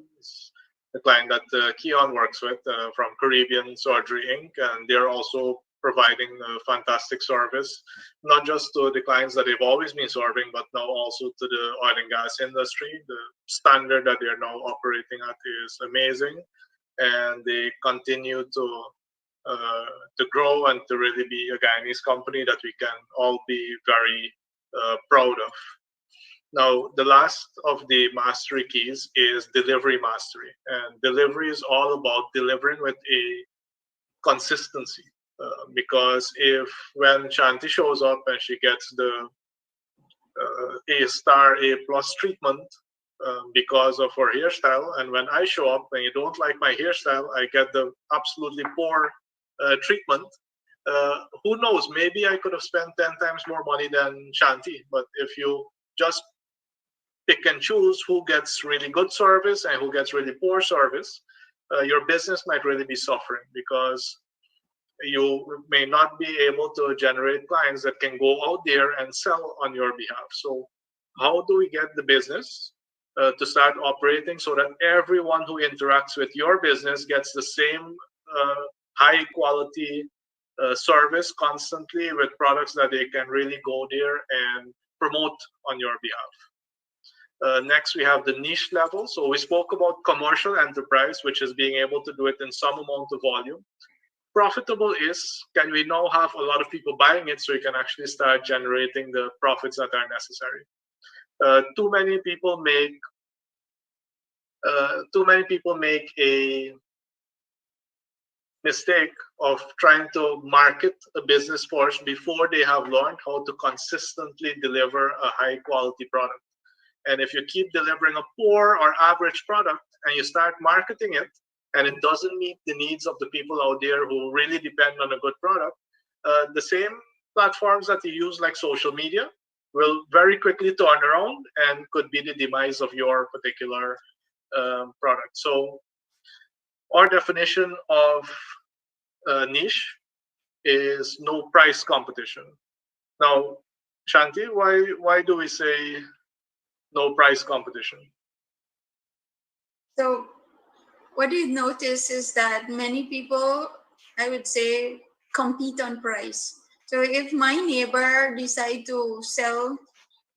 [SPEAKER 1] the client that Cheon works with from Caribbean Surgery Inc. And they're also providing a fantastic service, not just to the clients that they've always been serving, but now also to the oil and gas industry. The standard that they're now operating at is amazing, and they continue to grow and to really be a Guyanese company that we can all be very proud of. Now, the last of the mastery keys is delivery mastery. And delivery is all about delivering with a consistency. Because if when Shanthi shows up and she gets the A star, A plus treatment because of her hairstyle, and when I show up and you don't like my hairstyle, I get the absolutely poor treatment. Who knows? Maybe I could have spent 10 times more money than Shanti. But if you just pick and choose who gets really good service and who gets really poor service, your business might really be suffering, because you may not be able to generate clients that can go out there and sell on your behalf. So how do we get the business to start operating so that everyone who interacts with your business gets the same high quality service constantly, with products that they can really go there and promote on your behalf? Next, we have the niche level. So we spoke about commercial enterprise, which is being able to do it in some amount of volume. Profitable is, can we now have a lot of people buying it so you can actually start generating the profits that are necessary? Too many people make too many people make a mistake of trying to market a business first before they have learned how to consistently deliver a high quality product. And if you keep delivering a poor or average product and you start marketing it and it doesn't meet the needs of the people out there who really depend on a good product, the same platforms that you use, like social media, will very quickly turn around and could be the demise of your particular product. So, our definition of niche is no price competition. Now, Shanti, why do we say no price competition?
[SPEAKER 2] So what you notice is that many people, I would say, compete on price. So if my neighbor decide to sell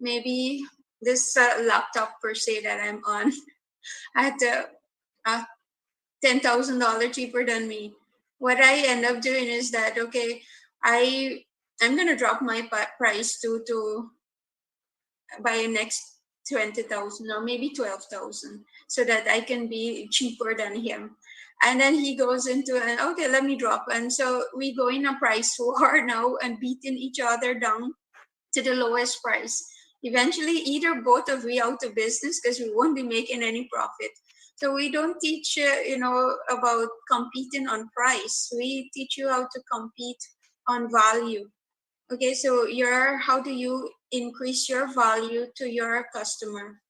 [SPEAKER 2] maybe this laptop per se that I'm on at $10,000 cheaper than me, what I end up doing is that, okay, I'm gonna drop my price to by next 20,000 or maybe 12,000, so that I can be cheaper than him. And then he goes into an, okay, let me drop. And so we go in a price war now and beating each other down to the lowest price. Eventually, either both of we out of business because we won't be making any profit. So we don't teach, about competing on price. We teach you how to compete on value. Okay, so how do you increase your value to your customer?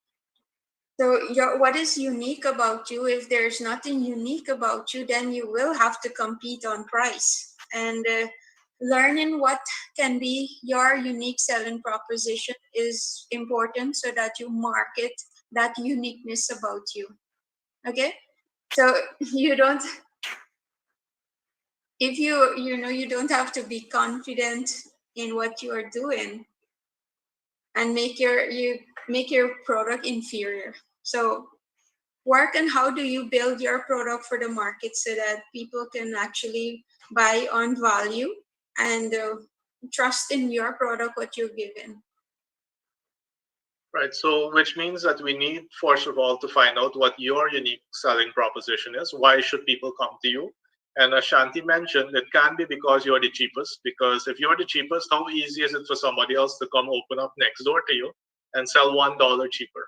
[SPEAKER 2] So what is unique about you? If there's nothing unique about you, then you will have to compete on price. And learning what can be your unique selling proposition is important so that you market that uniqueness about you. Okay, so you don't, if you don't have to be confident in what you are doing and make your product inferior. So work on how do you build your product for the market so that people can actually buy on value and trust in your product, what you're given.
[SPEAKER 1] Right. So, which means that we need, first of all, to find out what your unique selling proposition is. Why should people come to you? And as Shanti mentioned, it can be because you're the cheapest. Because if you're the cheapest, how easy is it for somebody else to come open up next door to you and sell $1 cheaper?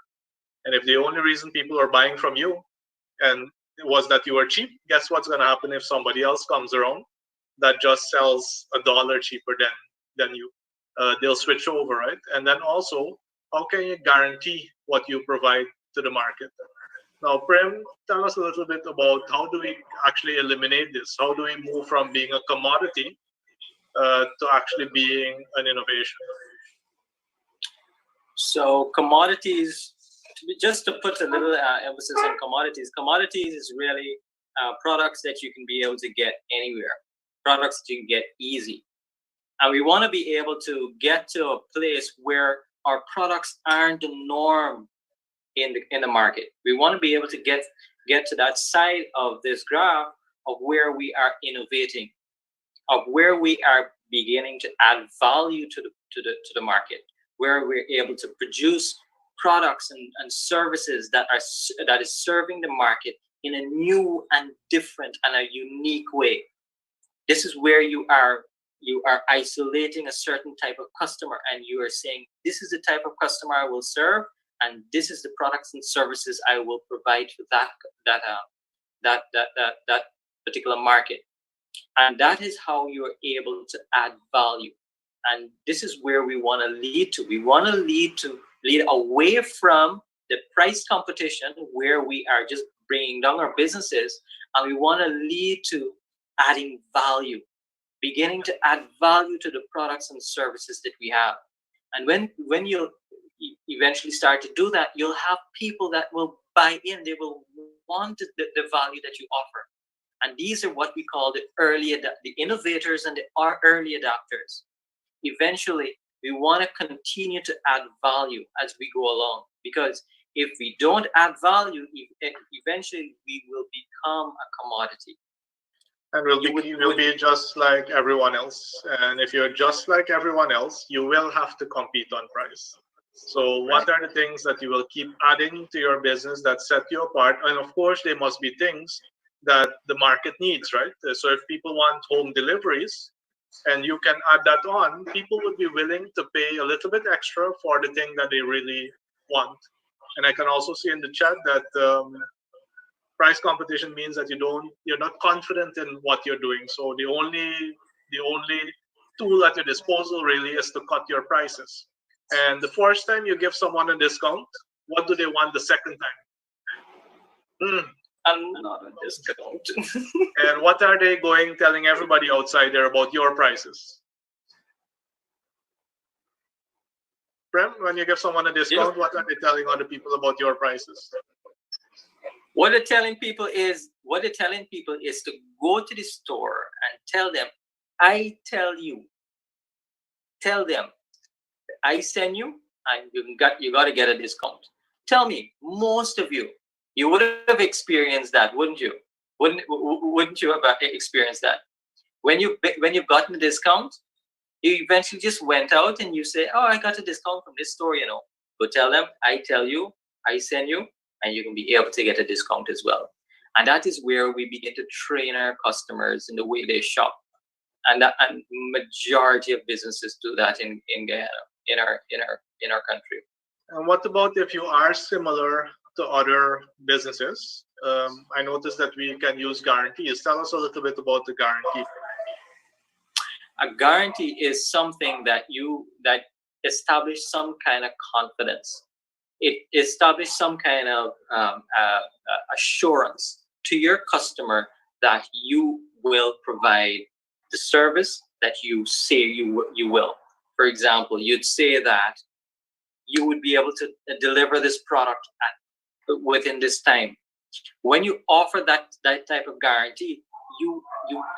[SPEAKER 1] And if the only reason people are buying from you and it was that you were cheap, guess what's going to happen if somebody else comes around that just sells $1 cheaper than you? They'll switch over, right? And then also, how can you guarantee what you provide to the market? Now, Prem, tell us a little bit about how do we actually eliminate this? How do we move from being a commodity to actually being an innovation?
[SPEAKER 3] So commodities, just to put a little emphasis on commodities is really products that you can be able to get anywhere, products that you can get easy. And we want to be able to get to a place where our products aren't the norm in the market. We want to be able to get to that side of this graph of where we are innovating, of where we are beginning to add value to the market, where we're able to produce products and services that is serving the market in a new and different and a unique way. This is where you are isolating a certain type of customer, and you are saying, this is the type of customer I will serve, and this is the products and services I will provide to that particular market. And that is how you are able to add value. And this is where we want to lead to. We want to lead away from the price competition where we are just bringing down our businesses, and we want to lead to adding value, beginning to add value to the products and services that we have. And when you eventually start to do that, you'll have people that will buy in. They will want the value that you offer. And these are what we call the innovators and the early adopters. Eventually, we want to continue to add value as we go along, because if we don't add value, eventually we will become a commodity.
[SPEAKER 1] And we'll be just like everyone else. And if you're just like everyone else, you will have to compete on price. So what are the things that you will keep adding to your business that set you apart? And of course, they must be things that the market needs, right? So if people want home deliveries and you can add that on, people would be willing to pay a little bit extra for the thing that they really want. And I can also see in the chat that price competition means that you're not confident in what you're doing. So the only tool at your disposal really is to cut your prices. And the first time you give someone a discount, what do they want the second time?
[SPEAKER 3] Another discount.
[SPEAKER 1] And what are they going telling everybody outside there about your prices? Prem, when you give someone a discount, what are they telling other people about your prices?
[SPEAKER 3] What they're telling people is to go to the store and tell them, tell them, I send you, and you got to get a discount. Tell me, most of you would have experienced that, wouldn't you? Wouldn't you have experienced that? When you've gotten a discount, you eventually just went out and you say, oh, I got a discount from this store, Go tell them, I tell you, I send you, and you can be able to get a discount as well. And that is where we begin to train our customers in the way they shop. And majority of businesses do that in Guyana, in our country.
[SPEAKER 1] And what about if you are similar to other businesses? I noticed that we can use guarantees. Tell us a little bit about the guarantee.
[SPEAKER 3] A guarantee is something that establish some kind of confidence. It establishes some kind of assurance to your customer that you will provide the service that you say you will. For example, you'd say that you would be able to deliver this product within this time. When you offer that type of guarantee, you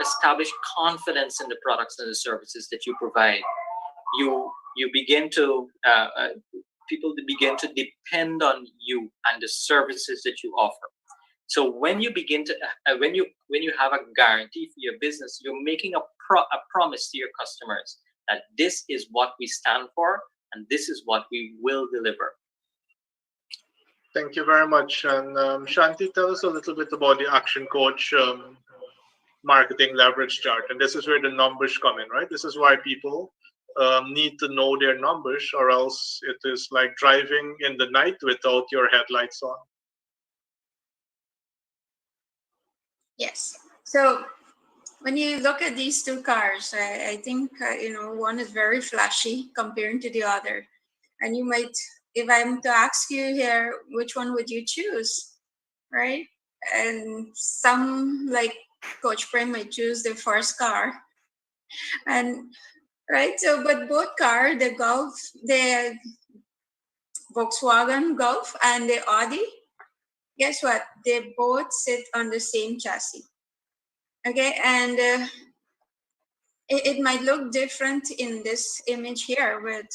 [SPEAKER 3] establish confidence in the products and the services that you provide. You begin to people begin to depend on you and the services that you offer. So when you begin to when you have a guarantee for your business, you're making a promise to your customers that this is what we stand for and this is what we will deliver.
[SPEAKER 1] Thank you very much. And Shanthi, tell us a little bit about the Action Coach marketing leverage chart. And this is where the numbers come in, right? This is why people need to know their numbers, or else it is like driving in the night without your headlights on.
[SPEAKER 2] Yes. So when you look at these two cars, I think, one is very flashy compared to the other. And you might, if I'm to ask you here, which one would you choose, right? And some, like Coach Prem, might choose the first car. And, right, so, but both cars, the Golf, the Volkswagen Golf and the Audi, guess what? They both sit on the same chassis. Okay, and it might look different in this image here, but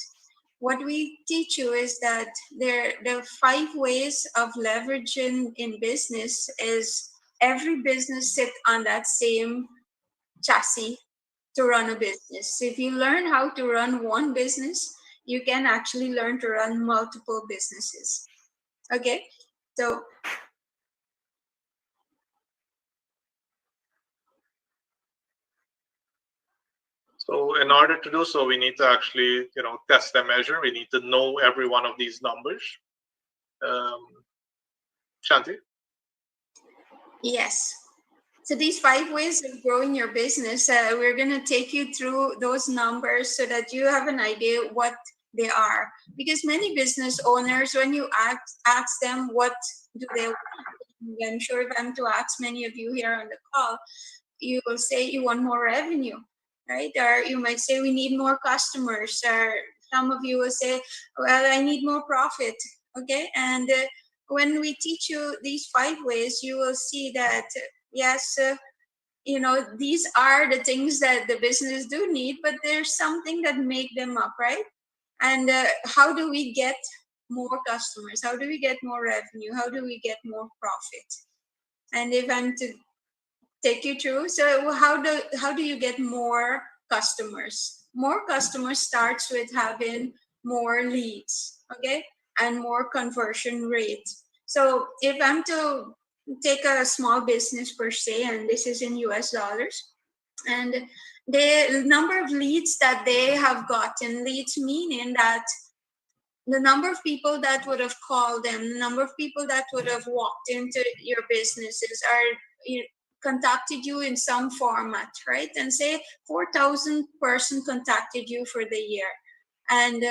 [SPEAKER 2] what we teach you is that the 5 ways of leveraging in business is every business sit on that same chassis to run a business. So if you learn how to run one business, you can actually learn to run multiple businesses. Okay, so
[SPEAKER 1] So in order to do so, we need to actually, test and measure. We need to know every one of these numbers. Shanthi?
[SPEAKER 2] yes. So these 5 ways of growing your business, we're going to take you through those numbers so that you have an idea what they are. Because many business owners, when you ask them what do they want, I'm sure if I'm to ask many of you here on the call, you will say you want more revenue, right? Or you might say we need more customers. Or some of you will say, well, I need more profit. Okay, and when we teach you these 5 ways, you will see that yes, these are the things that the business do need, but there's something that make them up, right? And how do we get more customers? How do we get more revenue? How do we get more profit? And if I'm to take you through, so how do you get more customers? More customers starts with having more leads, okay, and more conversion rate. So if I'm to take a small business per se, and this is in US dollars, and the number of leads that they have gotten, leads meaning that the number of people that would have called them, the number of people that would have walked into your businesses are contacted you in some format, right? And say 4,000 person contacted you for the year, and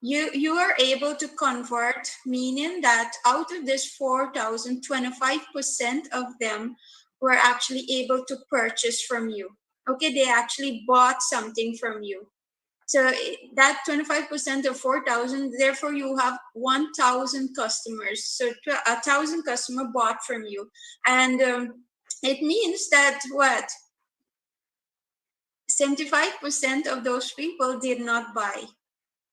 [SPEAKER 2] you are able to convert, meaning that out of this 4,000, 25% of them were actually able to purchase from you. Okay, they actually bought something from you. So that 25% of 4,000, therefore you have 1,000 customers. So 1,000 customer bought from you. And it means that what? 75% of those people did not buy.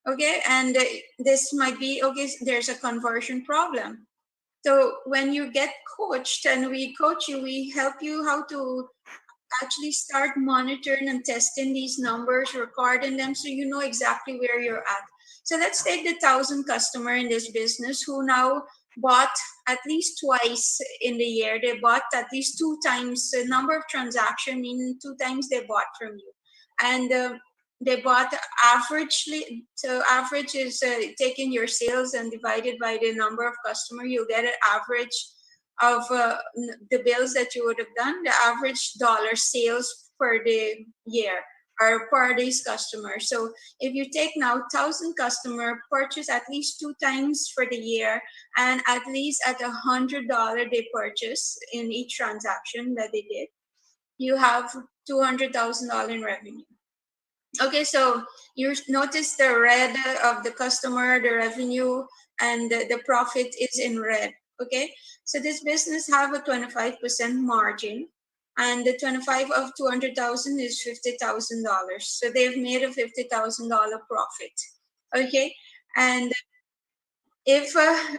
[SPEAKER 2] Okay, and this might be, okay, there's a conversion problem. So when you get coached and we coach you, we help you how to actually start monitoring and testing these numbers, recording them, so you know exactly where you're at. So let's take the 1,000 customer in this business who now bought at least twice in the year. They bought at least 2 times the number of transaction, meaning 2 times they bought from you. And they bought averagely. So average is taking your sales and divided by the number of customer, you'll get an average of the bills that you would have done, the average dollar sales per the year or per day's customer. So if you take now 1,000 customer purchase at least 2 times for the year, and at least at $100 they purchase in each transaction that they did, you have $200,000 in revenue. Okay, so you notice the red of the customer, the revenue, and the profit is in red. Okay, so this business have a 25% margin, and the 25 of 200,000 is $50,000. So they've made a $50,000 profit. Okay, and if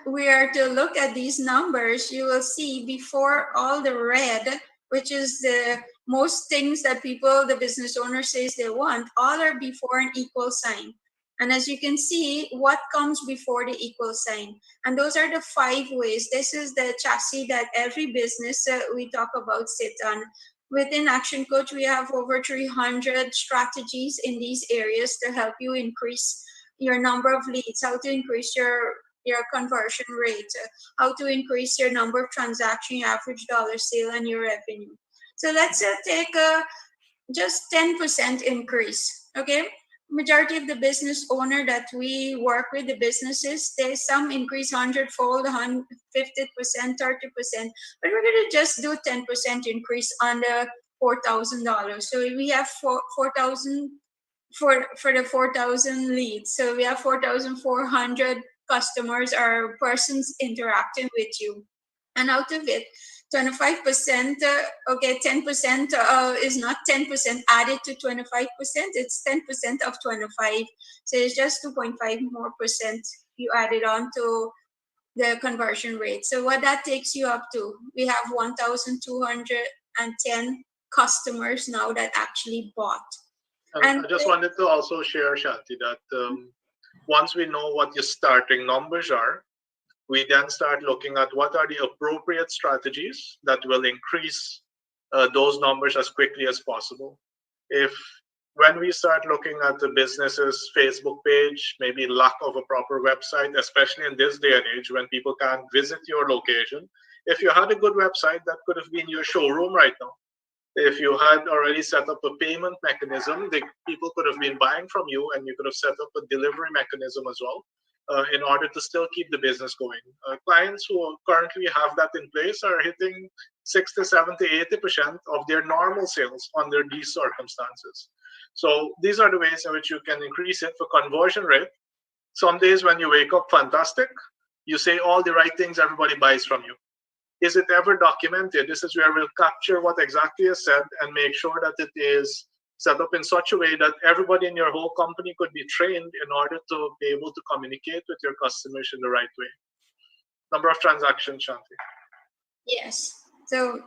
[SPEAKER 2] we are to look at these numbers, you will see before all the red, which is the most things that people, the business owner says they want, all are before an equal sign. And as you can see, what comes before the equal sign? And those are the 5 ways. This is the chassis that every business we talk about sit on. Within Action Coach, we have over 300 strategies in these areas to help you increase your number of leads, how to increase your conversion rate, how to increase your number of transactions, your average dollar sale, and your revenue. So let's take a just 10% increase. Okay, majority of the business owner that we work with, the businesses, there's some increase 100-fold, 50%, 30%, but we're gonna just do 10% increase on the $4,000. So we have 4,000 for the 4,000 leads. So we have 4,400 customers or persons interacting with you. And out of it, 25%, okay, 10% is not 10% added to 25%, it's 10% of 25. So it's just 2.5 more percent you added on to the conversion rate. So what that takes you up to, we have 1,210 customers now that actually bought.
[SPEAKER 1] And I just wanted to also share, Shanti, that once we know what your starting numbers are, we then start looking at what are the appropriate strategies that will increase those numbers as quickly as possible. When we start looking at the business's Facebook page, maybe lack of a proper website, especially in this day and age when people can't visit your location, if you had a good website, that could have been your showroom right now. If you had already set up a payment mechanism, people could have been buying from you, and you could have set up a delivery mechanism as well in order to still keep the business going. Clients who currently have that in place are hitting 60, 70, 80% of their normal sales under these circumstances. So these are the ways in which you can increase it. For conversion rate, some days when you wake up, fantastic, you say all the right things, everybody buys from you. Is it ever documented? This is where we'll capture what exactly is said and make sure that it is set up in such a way that everybody in your whole company could be trained in order to be able to communicate with your customers in the right way. Number of transactions, Shanti.
[SPEAKER 2] Yes. So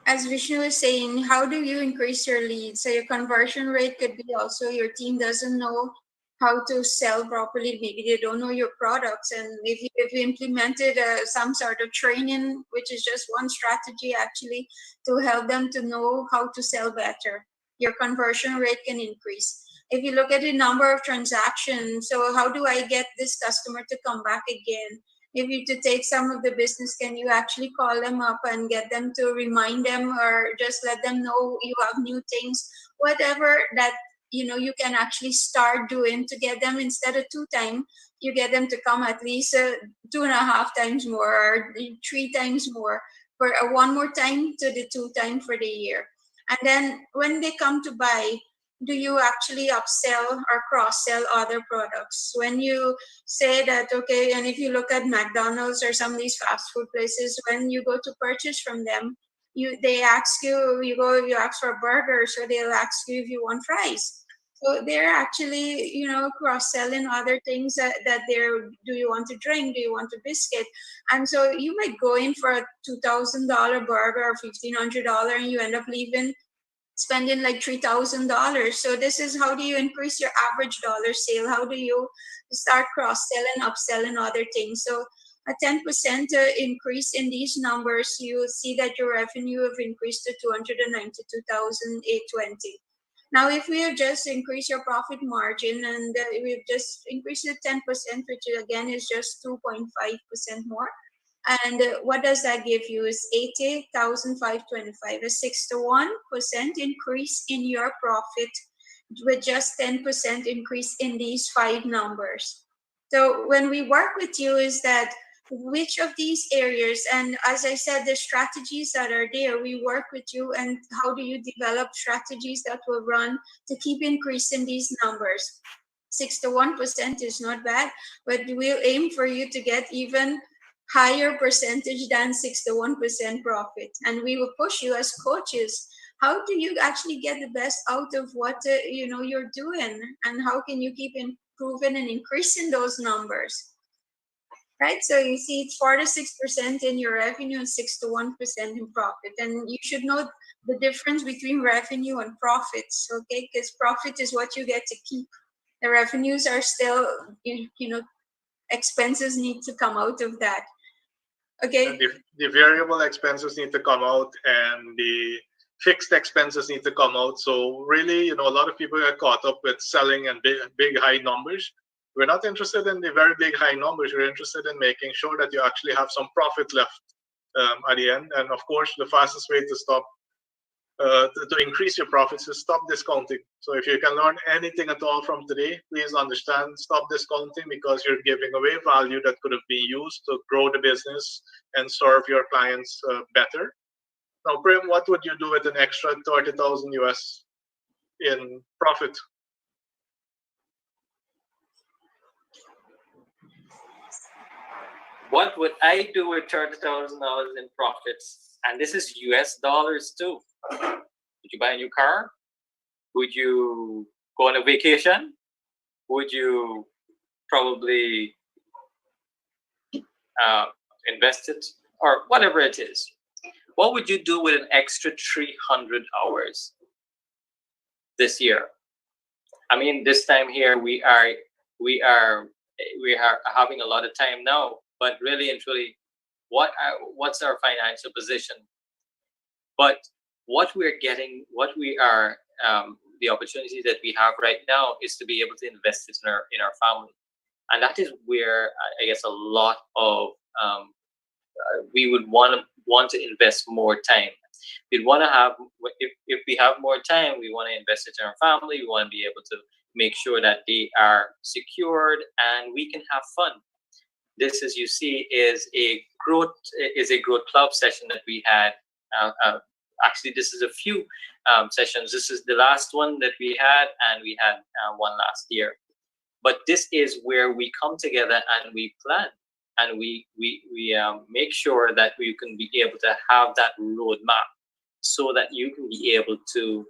[SPEAKER 2] as Vishnu was saying, how do you increase your leads? So your conversion rate could be also your team doesn't know how to sell properly. Maybe they don't know your products. And if you implemented some sort of training, which is just one strategy actually to help them to know how to sell better, your conversion rate can increase. If you look at the number of transactions, so how do I get this customer to come back again? If you to take some of the business, can you actually call them up and get them to remind them, or just let them know you have new things, whatever that you can actually start doing to get them, instead of 2 times, you get them to come at least 2.5 times more, or 3 times more, for one more time to the 2 times for the year. And then when they come to buy, do you actually upsell or cross sell other products? When you say that, okay, and if you look at McDonald's or some of these fast food places, when you go to purchase from them, they ask you ask for a burger, so they'll ask you if you want fries. So they're actually, cross selling other things that they're, do you want to drink? Do you want a biscuit? And so you might go in for a $2,000 burger or $1,500, and you end up leaving spending like $3,000. So this is, how do you increase your average dollar sale? How do you start cross-selling, upselling other things? So a 10% increase in these numbers, you see that your revenue have increased to 292,820. Now, if we have just increased your profit margin, and we've just increased it 10%, which again is just 2.5% more. And what does that give you? Is 80,525, a 61% increase in your profit, with just 10% increase in these 5 numbers. So when we work with you, is that which of these areas, and as I said, the strategies that are there, we work with you, and how do you develop strategies that will run to keep increasing these numbers. 61% is not bad, but we'll aim for you to get even higher percentage than 61% profit. And we will push you as coaches. How do you actually get the best out of what you're doing, and how can you keep improving and increasing those numbers? Right, so you see it's 4 to 6% in your revenue and 6 to 1% in profit, and you should know the difference between revenue and profits, okay? Because profit is what you get to keep. The revenues are still, expenses need to come out of that. Okay.
[SPEAKER 1] The variable expenses need to come out, and the fixed expenses need to come out. So really, a lot of people get caught up with selling and big high numbers. We're not interested in the very big high numbers. We're interested in making sure that you actually have some profit left at the end. And of course, the fastest way to stop to increase your profits is stop discounting. So if you can learn anything at all from today, please understand, stop discounting, because you're giving away value that could have been used to grow the business and serve your clients better. Now, Prem, what would you do with an extra 30,000 US in profit?
[SPEAKER 3] What would I do with $30,000 in profits? And this is US dollars too. Would you buy a new car? Would you go on a vacation? Would you probably invest it, or whatever it is? What would you do with an extra 300 hours this year? I mean, this time here we are having a lot of time now, but really and truly, what's our financial position? But what we're getting, the opportunity that we have right now is to be able to invest it in our family, and that is where I guess a lot of we would want to invest more time. We'd want to have, if we have more time, we want to invest it in our family. We want to be able to make sure that they are secured and we can have fun. This, as you see, is a growth club session that we had. Actually, this is a few sessions. This is the last one that we had, and we had one last year. But this is where we come together and we plan, and we make sure that we can be able to have that roadmap, so that you can be able to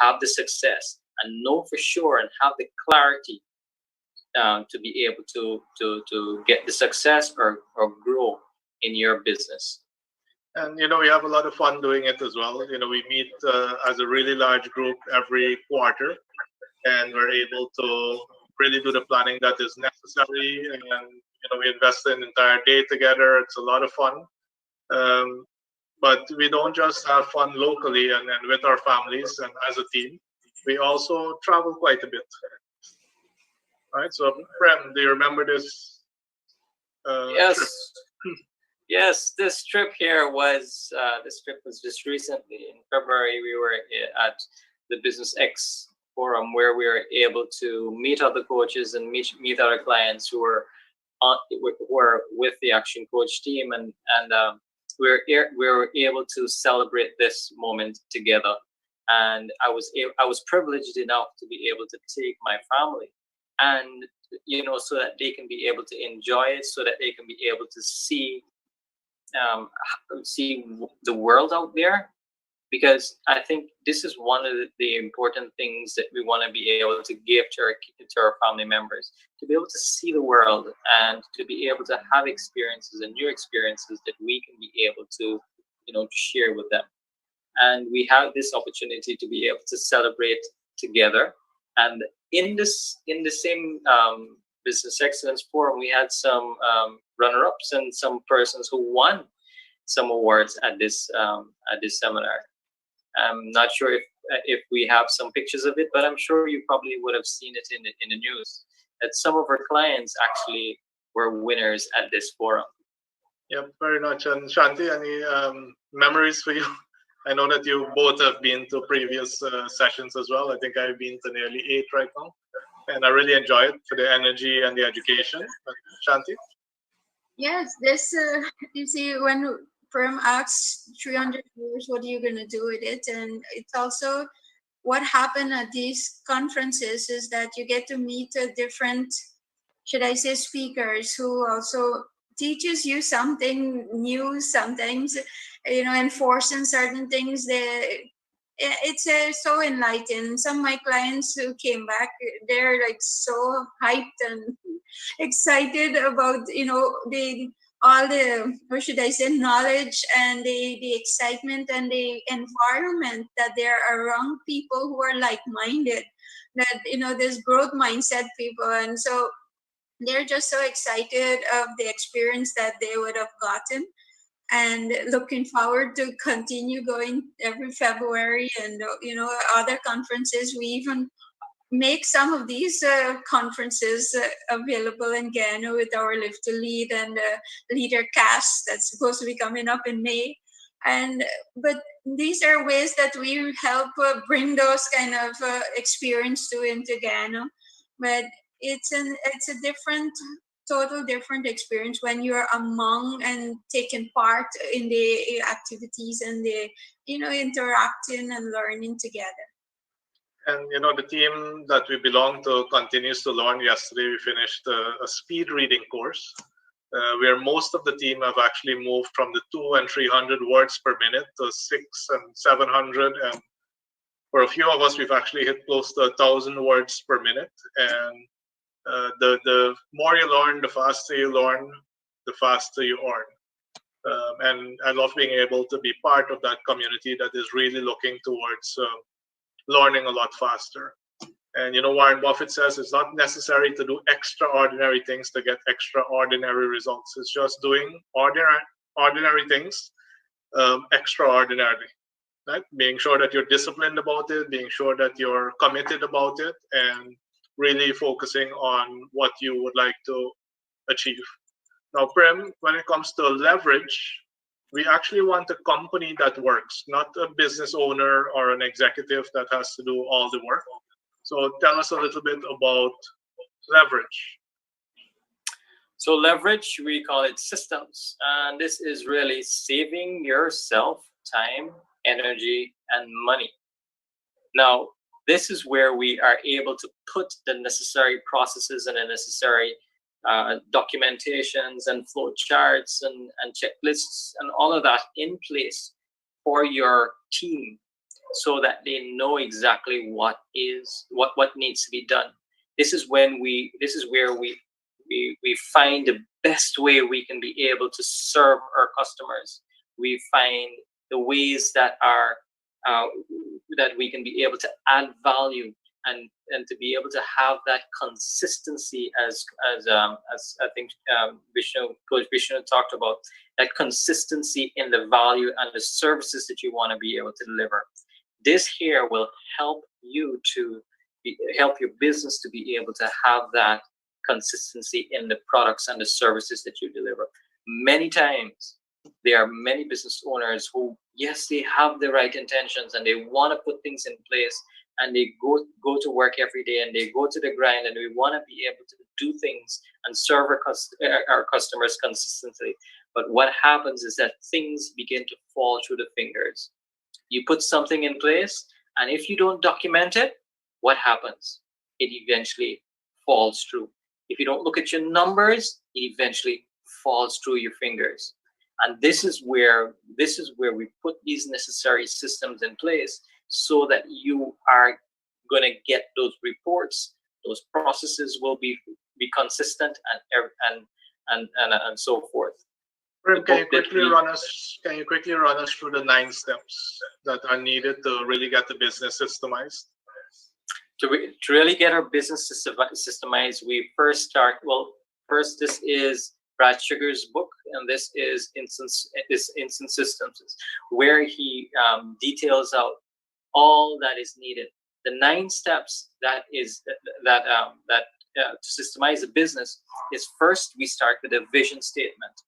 [SPEAKER 3] have the success and know for sure and have the clarity to be able to get the success or grow in your business.
[SPEAKER 1] And we have a lot of fun doing it as well. We meet as a really large group every quarter, and we're able to really do the planning that is necessary. And we invest an entire day together. It's a lot of fun. Um, but we don't just have fun locally and with our families and as a team. We also travel quite a bit. All right. So, Prem, do you remember this
[SPEAKER 3] Yes.
[SPEAKER 1] trip?
[SPEAKER 3] Yes, this trip was just recently in February. We were at the Business X forum where we were able to meet other coaches and meet other clients who were with the Action Coach team, and we were able to celebrate this moment together. And I was privileged enough to be able to take my family, and so that they can be able to enjoy it, so that they can be able to um, see the world out there, because I think this is one of the important things that we want to be able to give to our family members, to be able to see the world and to be able to have experiences and new experiences that we can be able to share with them. And we have this opportunity to be able to celebrate together. And in the same business excellence forum, we had some runner-ups and some persons who won some awards at this seminar. I'm not sure if we have some pictures of it, but I'm sure you probably would have seen it in the news that some of our clients actually were winners at this forum.
[SPEAKER 1] Yep, very much. And Shanti, any memories for you? I know that you both have been to previous sessions as well. I think I've been to nearly 8 right now, and I really enjoy it for the energy and the education. Shanti?
[SPEAKER 2] Yes, this you see when Prem asks 300 years, what are you going to do with it? And it's also what happened at these conferences is that you get to meet a different, should I say, speakers who also teaches you something new sometimes, enforcing certain things. It's so enlightening. Some of my clients who came back, they're like so hyped and excited about the all the, what should I say, knowledge and the excitement and the environment that they're around people who are like-minded, that there's growth mindset people, and so they're just so excited of the experience that they would have gotten and looking forward to continue going every February and other conferences. We even make some of these conferences available in Ghana with our Live to Lead and Leader Cast that's supposed to be coming up in May. And but these are ways that we help bring those kind of experience into Ghana. But it's a total different experience when you're among and taking part in the activities and the interacting and learning together.
[SPEAKER 1] And the team that we belong to continues to learn. Yesterday, we finished a speed reading course where most of the team have actually moved from the 200 and 300 words per minute to 600 and 700. And for a few of us, we've actually hit close to 1,000 words per minute. And the more you learn, the faster you learn, the faster you earn. And I love being able to be part of that community that is really looking towards learning a lot faster. And Warren Buffett says it's not necessary to do extraordinary things to get extraordinary results. It's just doing ordinary things extraordinarily, right? Being sure that you're disciplined about it, being sure that you're committed about it, and really focusing on what you would like to achieve. Now, Prem, when it comes to leverage, we actually want a company that works, not a business owner or an executive that has to do all the work. So tell us a little bit about leverage.
[SPEAKER 3] So leverage, we call it systems. And this is really saving yourself time, energy, and money. Now, this is where we are able to put the necessary processes and the necessary documentations and flow charts and checklists and all of that in place for your team, so that they know exactly what needs to be done. This is where we find the best way we can be able to serve our customers. We find the ways that are that we can be able to add value, and to be able to have that consistency, as I think Coach Vishnu talked about, that consistency in the value and the services that you want to be able to deliver. This here will help you to help your business to be able to have that consistency in the products and the services that you deliver. Many times, there are many business owners who, yes, they have the right intentions and they want to put things in place, and they go to work every day and they go to the grind, and we want to be able to do things and serve our customers consistently. But what happens is that things begin to fall through the fingers. You put something in place, and if you don't document it, what happens? It eventually falls through. If you don't look at your numbers, it eventually falls through your fingers. And this is where we put these necessary systems in place, so that you are going to get those reports. Those processes will be consistent, and so forth.
[SPEAKER 1] Can you quickly run us through the 9 steps that are needed to really get the business systemized?
[SPEAKER 3] To really get our business systemized, we first start. Well, first, this is Brad Sugar's book, and this is Instant Systems, where he details out all that is needed. The 9 steps that to systemize a business is, first, we start with a vision statement.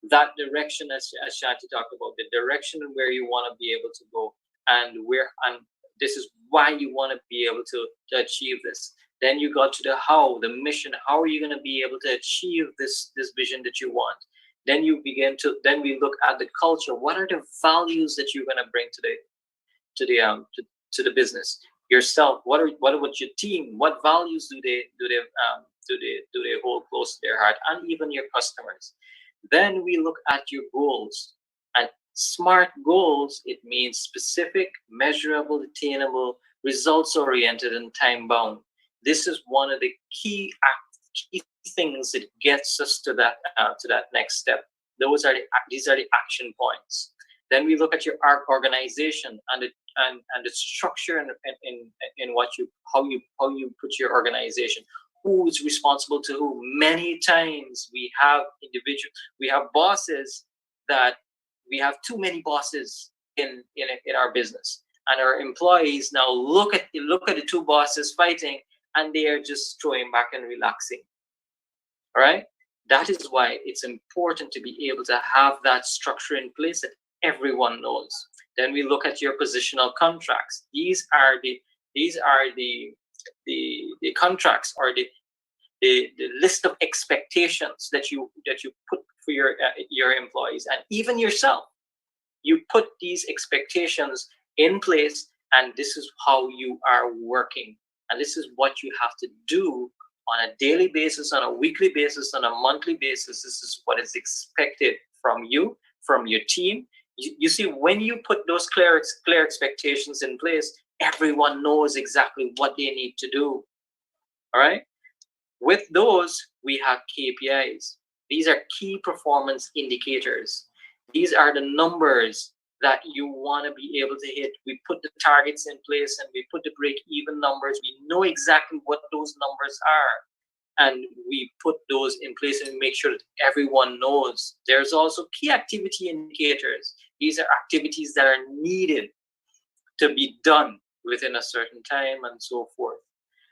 [SPEAKER 3] That direction, as Shanthi talked about, the direction where you want to be able to go, and this is why you want to be able to achieve this. Then you got to the how, the mission. How are you going to be able to achieve this vision that you want? Then we look at the culture. What are the values that you're going to bring to the business? Yourself. What about your team? What values do they hold close to their heart? And even your customers. Then we look at your goals. And SMART goals, it means specific, measurable, attainable, results-oriented, and time-bound. This is one of the key things that gets us to that next step. These are the action points. Then we look at your organization and the structure in how you put your organization. Who is responsible to who? Many times we have bosses that we have too many bosses in our business, and our employees now look at the 2 bosses fighting, and they are just throwing back and relaxing. All right, that is why it's important to be able to have that structure in place that everyone knows. Then we look at your positional contracts. These are the contracts, or the list of expectations that you put for your employees, and even yourself. You put these expectations in place, and this is how you are working, and this is what you have to do on a daily basis, on a weekly basis, on a monthly basis. This is what is expected from you, from your team. You see, when you put those clear expectations in place, everyone knows exactly what they need to do. All right. With those, we have KPIs. These are key performance indicators. These are the numbers that you want to be able to hit. We put the targets in place, and we put the break-even numbers. We know exactly what those numbers are, and we put those in place and make sure that everyone knows. There's also key activity indicators. These are activities that are needed to be done within a certain time, and so forth.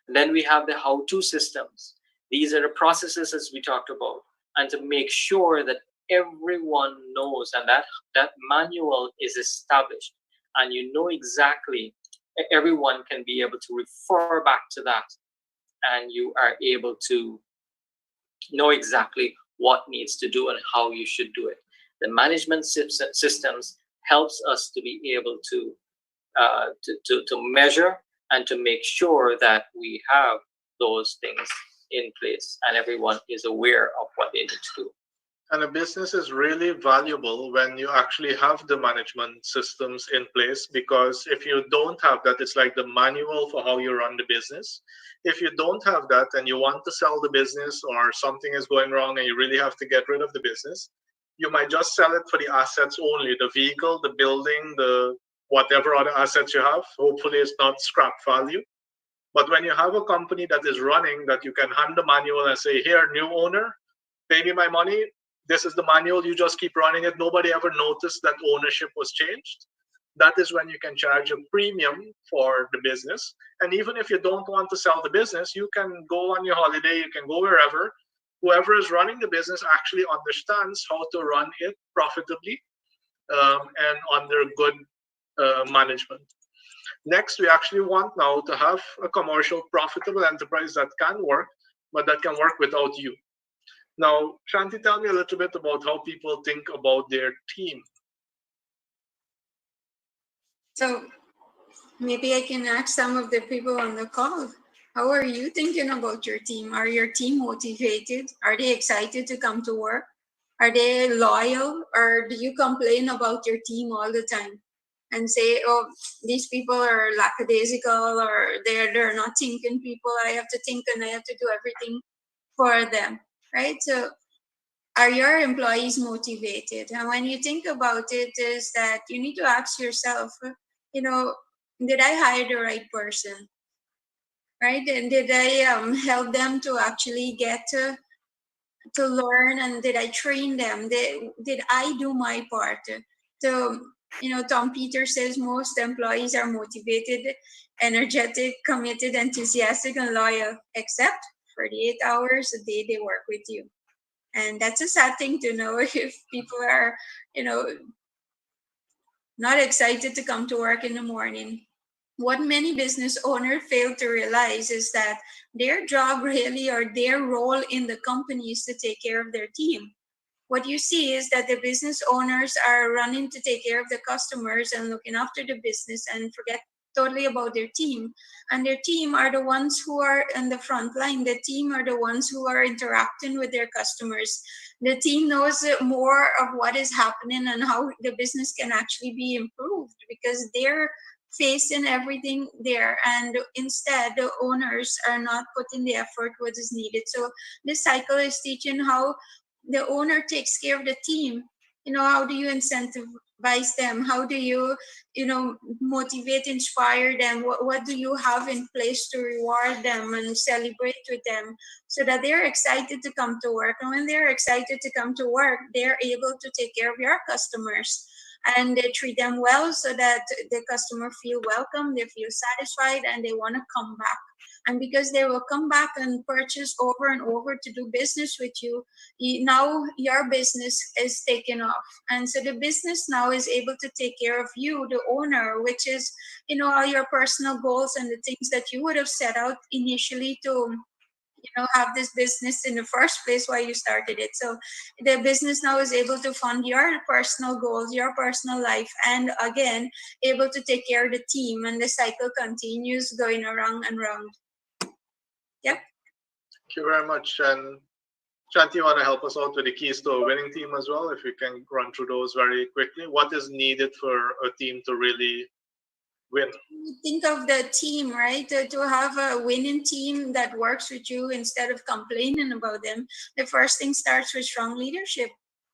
[SPEAKER 3] And then we have the how-to systems. These are the processes, as we talked about, and to make sure that everyone knows, and that manual is established, and you know exactly, everyone can be able to refer back to that, and you are able to know exactly what needs to do and how you should do it. The management systems helps us to be able to measure and to make sure that we have those things in place, and everyone is aware of what they need to do.
[SPEAKER 1] And a business is really valuable when you actually have the management systems in place, because if you don't have that, it's like the manual for how you run the business. If you don't have that and you want to sell the business, or something is going wrong and you really have to get rid of the business, you might just sell it for the assets only, the vehicle, the building, the whatever other assets you have. Hopefully it's not scrap value. But when you have a company that is running, that you can hand the manual and say, here, new owner, pay me my money. This is the manual. You just keep running it. Nobody ever noticed that ownership was changed. That is when you can charge a premium for the business. And even if you don't want to sell the business, you can go on your holiday, you can go wherever. Whoever is running the business actually understands how to run it profitably, and under good management. Next, we actually want now to have a commercial, profitable enterprise that can work, but that can work without you. Now, Shanti, tell me a little bit about how people think about their team.
[SPEAKER 2] So maybe I can ask some of the people on the call. How are you thinking about your team? Are your team motivated? Are they excited to come to work? Are they loyal? Or do you complain about your team all the time and say, oh, these people are lackadaisical, or they're not thinking people. I have to think and I have to do everything for them, right? So are your employees motivated? And when you think about it, is that you need to ask yourself, you know, did I hire the right person? Right? And did I help them to actually get to learn, and did I train them? Did I do my part? So, Tom Peters says most employees are motivated, energetic, committed, enthusiastic, and loyal, except for the 8 hours a day they work with you. And that's a sad thing to know if people are, not excited to come to work in the morning. What many business owners fail to realize is that their job really, or their role in the company, is to take care of their team. What you see is that the business owners are running to take care of the customers and looking after the business and forget totally about their team. And their team are the ones who are in the front line. The team are the ones who are interacting with their customers. The team knows more of what is happening and how the business can actually be improved, because they're facing everything there, and instead the owners are not putting the effort what is needed. So this cycle is teaching how the owner takes care of the team. How do you incentivize them? How do you motivate, inspire them? What do you have in place to reward them and celebrate with them, so that they're excited to come to work? And when they're excited to come to work, they're able to take care of your customers, and they treat them well, so that the customer feel welcome, they feel satisfied, and they want to come back. And because they will come back and purchase over and over to do business with you, now your business is taken off. And so the business now is able to take care of you, the owner, which is, all your personal goals and the things that you would have set out initially to have this business in the first place, why you started it. So the business now is able to fund your personal goals, your personal life, and again able to take care of the team, and the cycle continues going around and round. Yep.
[SPEAKER 1] Thank you very much. And Shanti, you want to help us out with the keys to a winning team as well? If we can run through those very quickly. What is needed for a team to really win?
[SPEAKER 2] Think of the team, right? To have a winning team that works with you instead of complaining about them, the first thing starts with strong leadership.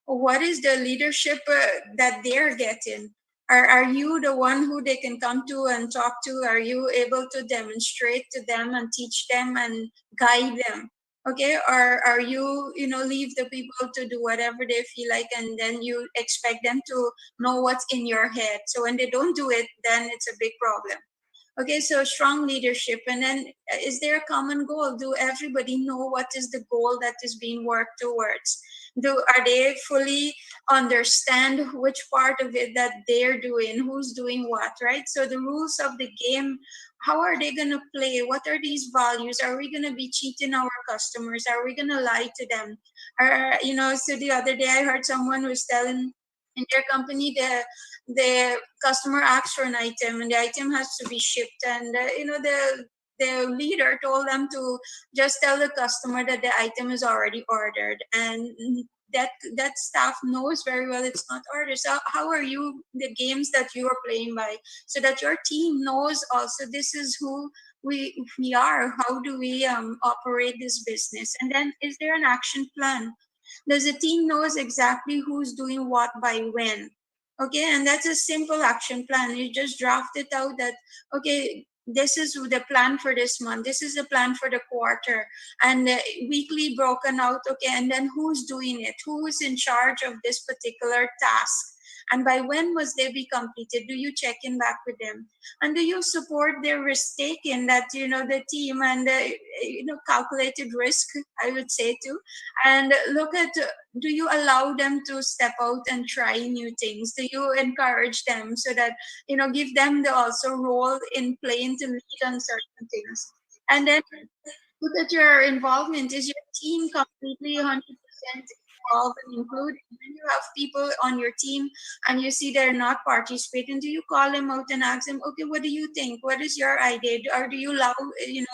[SPEAKER 2] What is the leadership that they're getting? Are you the one who they can come to and talk to? Are you able to demonstrate to them and teach them and guide them? Okay, or are you leave the people to do whatever they feel like, and then you expect them to know what's in your head? So when they don't do it, then it's a big problem. Okay, so strong leadership. And then is there a common goal? Do everybody know what is the goal that is being worked towards? Are they fully understand which part of it that they're doing, who's doing what, right? So the rules of the game, how are they going to play? What are these values? Are we going to be cheating our customers? Are we going to lie to them? So the other day I heard someone was telling in their company the customer asks for an item and the item has to be shipped, and the leader told them to just tell the customer that the item is already ordered, and that staff knows very well it's not ordered. So how are you, the games that you are playing by, so that your team knows also this is who we are, how do we operate this business? And then is there an action plan? Does the team knows exactly who's doing what by when? Okay, and that's a simple action plan. You just draft it out that, okay, this is the plan for this month, this is the plan for the quarter, and weekly broken out. Okay, and then who's doing it, who is in charge of this particular task, and by when must they be completed? Do you check in back with them, and do you support their risk taking, that the team, and the calculated risk, I would say too, and look at, do you allow them to step out and try new things? Do you encourage them so that give them the also role in playing to lead on certain things? And then look at your involvement. Is your team completely 100% involved and included? When you have people on your team and you see they're not participating, do you call them out and ask them, okay, what do you think? What is your idea? Or do you allow,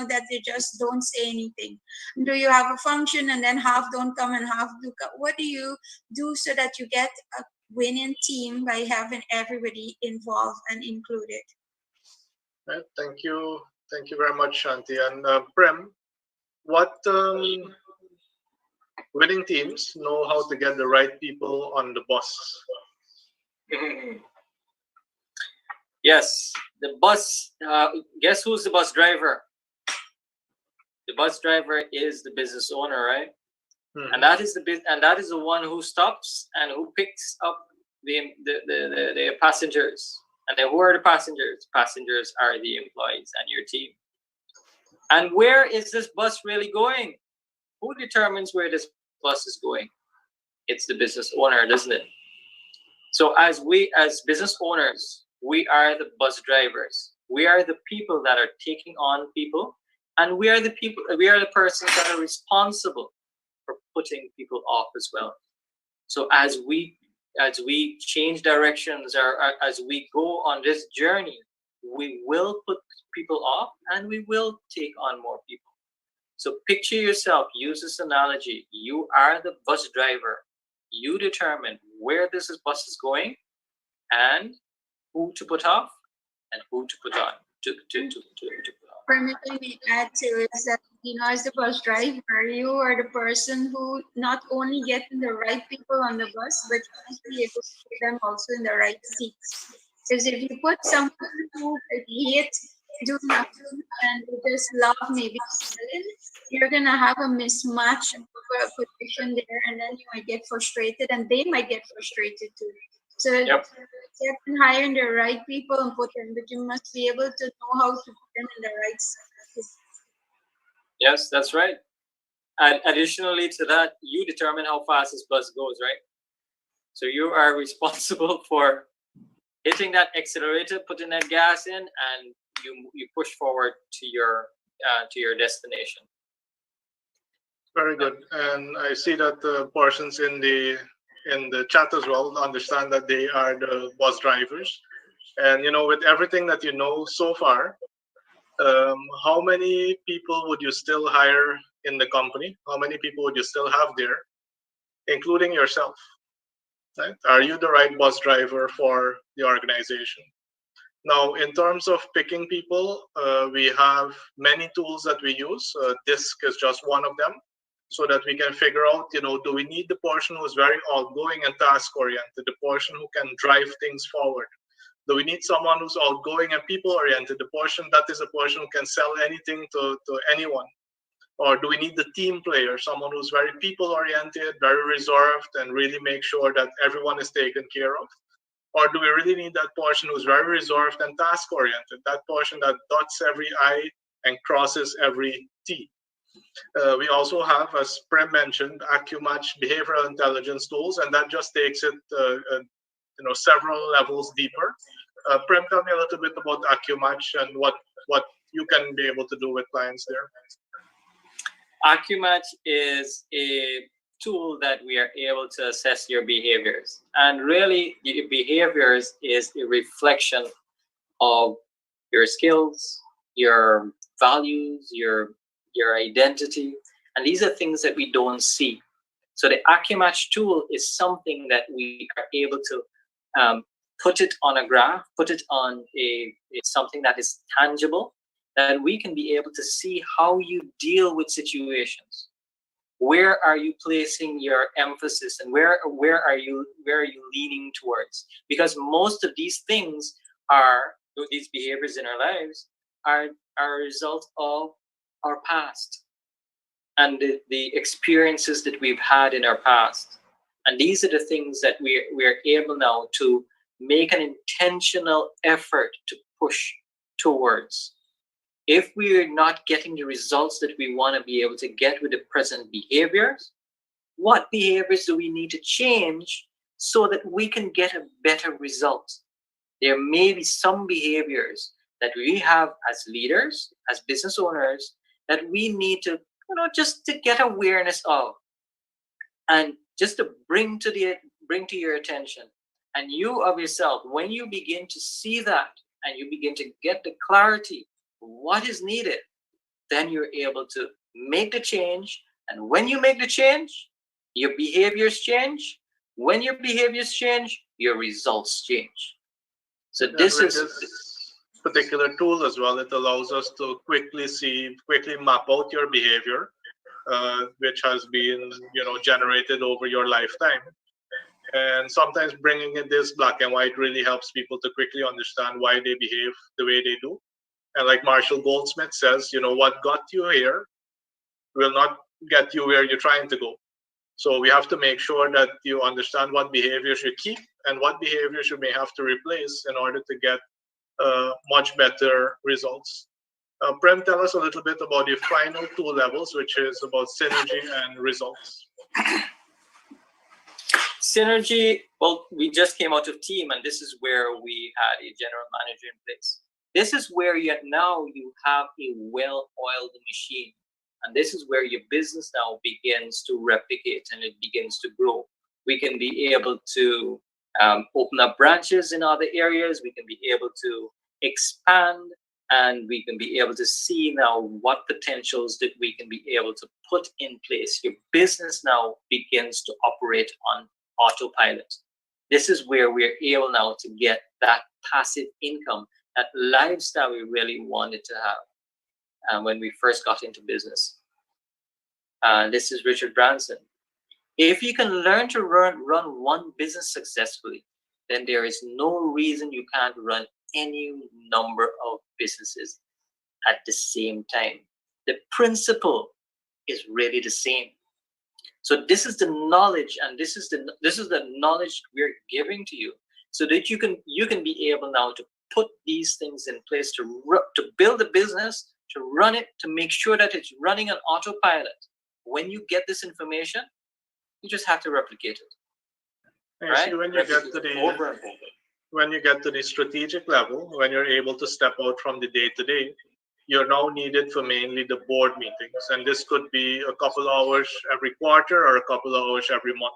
[SPEAKER 2] that they just don't say anything? Do you have a function and then half don't come and half do come? What do you do so that you get a winning team by having everybody involved and included?
[SPEAKER 1] Right. Thank you. Thank you very much, Shanti. And Prem, what winning teams know how to get the right people on the bus?
[SPEAKER 3] Yes, the bus. Guess who's the bus driver? The bus driver is the business owner, right?
[SPEAKER 1] Mm-hmm.
[SPEAKER 3] And that is the one who stops and who picks up the passengers. And then who are the passengers? Passengers are the employees and your team. And where is this bus really going? Who determines where this bus is going? It's the business owner, doesn't it? So as business owners, we are the bus drivers. We are the people that are taking on people, and we are the persons that are responsible for putting people off as well. So as we change directions, or as we go on this journey, we will put people off and we will take on more people. So picture yourself, use this analogy. You are the bus driver. You determine where this bus is going and who to put off and who to put on. To put off.
[SPEAKER 2] Permission we add to is that, as the bus driver, you are the person who not only getting the right people on the bus, but you must be able to put them also in the right seats. Because if you put someone who hate, do nothing, and they just love maybe selling, you're gonna have a mismatch of a position there, and then you might get frustrated, and they might get frustrated too. So
[SPEAKER 3] Yep.
[SPEAKER 2] you can hire the right people and put them, but you must be able to know how to put them in the right space.
[SPEAKER 3] Yes, that's right. And additionally to that, you determine how fast this bus goes, right? So you are responsible for hitting that accelerator, putting that gas in, and you push forward to your destination.
[SPEAKER 1] Very good. And I see that the persons in the chat as well understand that they are the bus drivers. And with everything that you know so far, how many people would you still hire in the company? How many people would you still have there, including yourself? Right? Are you the right bus driver for the organization? Now, in terms of picking people, we have many tools that we use. DISC is just one of them, so that we can figure out, do we need the person who's very outgoing and task-oriented, the person who can drive things forward? Do we need someone who's outgoing and people-oriented, the person that is a person who can sell anything to anyone? Or do we need the team player, someone who's very people-oriented, very reserved, and really make sure that everyone is taken care of? Or do we really need that person who's very reserved and task-oriented, that person that dots every I and crosses every T? We also have, as Prem mentioned, AccuMatch behavioral intelligence tools, and that just takes it several levels deeper. Prem, tell me a little bit about AccuMatch and what you can be able to do with clients there.
[SPEAKER 3] AccuMatch is a tool that we are able to assess your behaviors, and really your behaviors is a reflection of your skills, your values, your identity, and these are things that we don't see. So the AccuMatch tool is something that we are able to put it on a graph, put it on something that is tangible, that we can be able to see how you deal with situations. Where are you placing your emphasis, and where are you leaning towards? Because most of these things are these behaviors in our lives are a result of our past and the experiences that we've had in our past. And these are the things that we're able now to make an intentional effort to push towards. If we are not getting the results that we want to be able to get with the present behaviors, what behaviors do we need to change so that we can get a better result? There may be some behaviors that we have as leaders, as business owners, that we need to, just to get awareness of, and just to bring to your attention. And you of yourself, when you begin to see that and you begin to get the clarity what is needed, then you're able to make the change. And when you make the change, your behaviors change. When your behaviors change, your results change. So this is
[SPEAKER 1] this particular tool as well. It allows us to quickly map out your behavior, which has been generated over your lifetime. And sometimes bringing in this black and white really helps people to quickly understand why they behave the way they do. And like Marshall Goldsmith says, what got you here will not get you where you're trying to go. So we have to make sure that you understand what behaviors you keep and what behaviors you may have to replace in order to get much better results. Prem, tell us a little bit about the final two levels, which is about synergy and results.
[SPEAKER 3] Synergy, well, we just came out of team, and this is where we had a general manager in place. This is where now you have a well-oiled machine. And this is where your business now begins to replicate and it begins to grow. We can be able to open up branches in other areas. We can be able to expand, and we can be able to see now what potentials that we can be able to put in place. Your business now begins to operate on autopilot. This is where we're able now to get that passive income, that lifestyle we really wanted to have when we first got into business. This is Richard Branson. If you can learn to run one business successfully, then there is no reason you can't run any number of businesses at the same time. The principle is really the same. So this is the knowledge, and this is the knowledge we're giving to you, so that you can be able now to put these things in place to build a business, to run it, to make sure that it's running on autopilot. When you get this information, you just have to replicate it.
[SPEAKER 1] And right? See, when you get to the strategic level, when you're able to step out from the day-to-day, you're now needed for mainly the board meetings. And this could be a couple hours every quarter or a couple hours every month.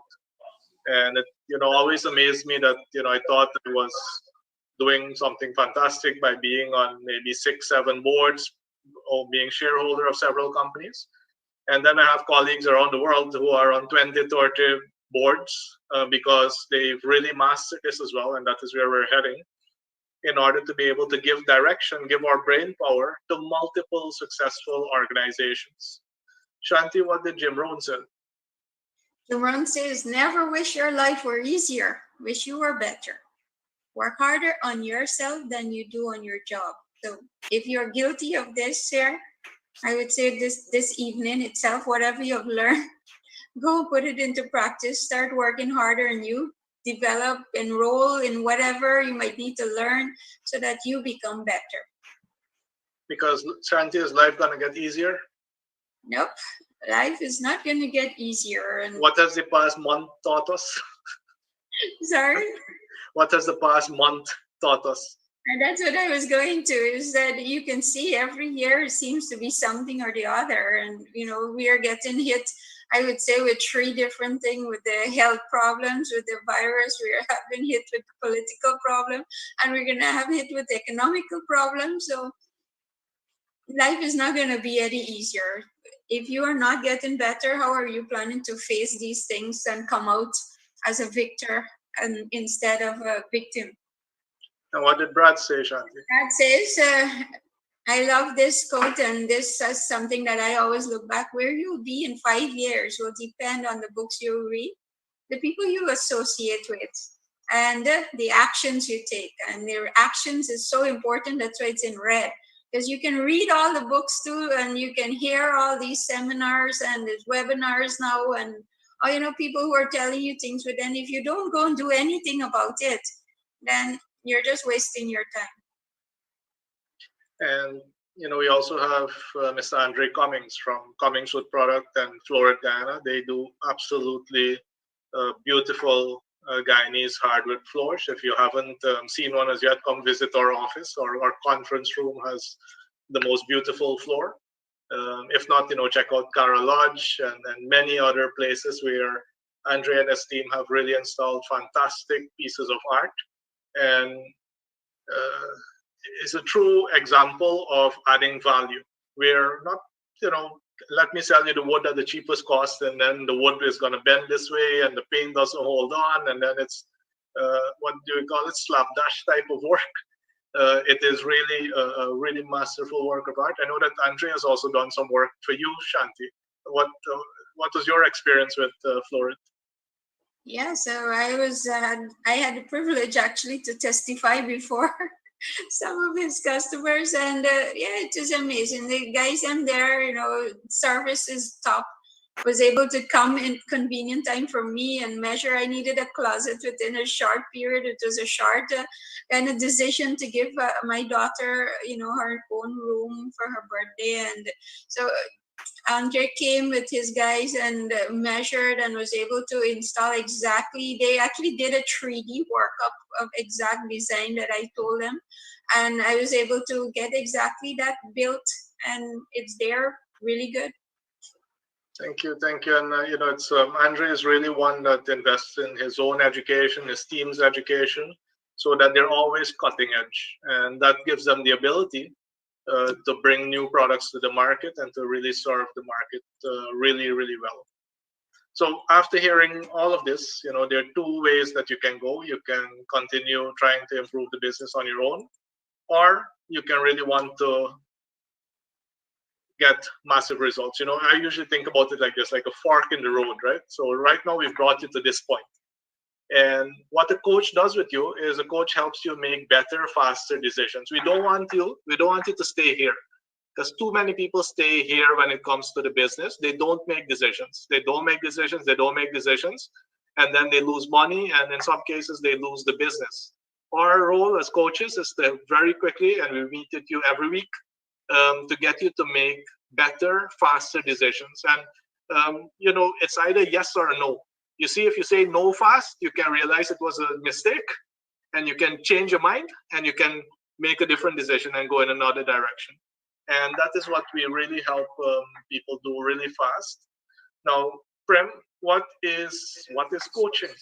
[SPEAKER 1] And it always amazed me that I thought I was doing something fantastic by being on maybe 6-7 boards or being shareholder of several companies. And then I have colleagues around the world who are on 20, 30 boards because they've really mastered this as well. And that is where we're heading, in order to be able to give direction, give our brain power to multiple successful organizations. Shanthi, what did Jim Rohn say?
[SPEAKER 2] Jim Rohn says, never wish your life were easier, wish you were better. Work harder on yourself than you do on your job. So if you're guilty of this, sir, I would say this evening itself, whatever you've learned, go put it into practice, start working harder on you, develop, enroll in whatever you might need to learn so that you become better.
[SPEAKER 1] Because Shanthi, is life going to get easier?
[SPEAKER 2] Nope. Life is not going to get easier. And
[SPEAKER 1] what has the past month taught us?
[SPEAKER 2] Sorry?
[SPEAKER 1] What has the past month taught us?
[SPEAKER 2] And that's what I was going to, is that you can see every year seems to be something or the other. And, we are getting hit, I would say, with 3 different things, with the health problems, with the virus, we are having hit with the political problem, and we're going to have hit with the economical problem. So life is not going to be any easier. If you are not getting better, how are you planning to face these things and come out as a victor and instead of a victim?
[SPEAKER 1] And what did Brad say, Shanthi?
[SPEAKER 2] Brad says, I love this quote, and this is something that I always look back. Where you'll be in 5 years will depend on the books you read, the people you associate with, and the actions you take. And their actions is so important. That's why it's in red, because you can read all the books too, and you can hear all these seminars and these webinars now, and people who are telling you things. But then if you don't go and do anything about it, then you're just wasting your time.
[SPEAKER 1] And we also have Mr. Andre Cummings from Cummings Wood Product and Florid Guyana. They do absolutely beautiful Guyanese hardwood floors. If you haven't seen one as yet, come visit our office. Our conference room has the most beautiful floor. If not, check out Cara Lodge and many other places where Andre and his team have really installed fantastic pieces of art. And is a true example of adding value. We're not, let me sell you the wood at the cheapest cost, and then the wood is going to bend this way, and the paint doesn't hold on, and then it's what do we call it, slapdash type of work. It is really a really masterful work of art. I know that Andre has also done some work for you, Shanthi. What was your experience with Florid?
[SPEAKER 2] Yeah, so I had the privilege actually to testify before some of his customers, and yeah, it was amazing. The guys in there, service is top. Was able to come in convenient time for me and measure. I needed a closet within a short period. It was a short kind of decision to give my daughter, her own room for her birthday, and so Andre came with his guys and measured and was able to install exactly. They actually did a 3D workup of exact design that I told them, and I was able to get exactly that built, and it's there, really good.
[SPEAKER 1] Thank you. And it's Andre is really one that invests in his own education, his team's education, so that they're always cutting edge, and that gives them the ability to bring new products to the market and to really serve the market really, really well. So after hearing all of this, there are two ways that you can go. You can continue trying to improve the business on your own, or you can really want to get massive results. I usually think about it like this, like a fork in the road, right? So right now we've brought you to this point. And what a coach does with you is a coach helps you make better, faster decisions. We don't want you to stay here, because too many people stay here when it comes to the business. They don't make decisions. And then they lose money, and in some cases they lose the business. Our role as coaches is to very quickly, and we meet with you every week, to get you to make better, faster decisions. And it's either yes or no. You see, if you say no fast, you can realize it was a mistake, and you can change your mind, and you can make a different decision and go in another direction. And that is what we really help people do really fast. Now, Prem, what is coaching?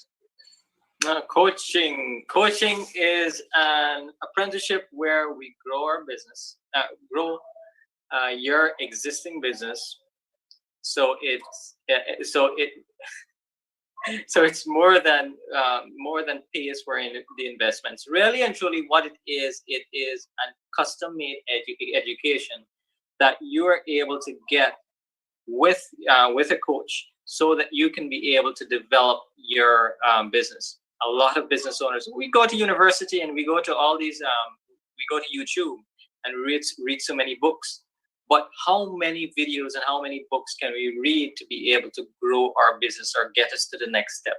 [SPEAKER 3] Coaching is an apprenticeship where we grow our business, grow your existing business. So it's more than pays for the investments. Really and truly, what it is a custom-made education that you are able to get with a coach, so that you can be able to develop your business. A lot of business owners, we go to university and we go to all these, we go to YouTube and read so many books. But how many videos and how many books can we read to be able to grow our business or get us to the next step?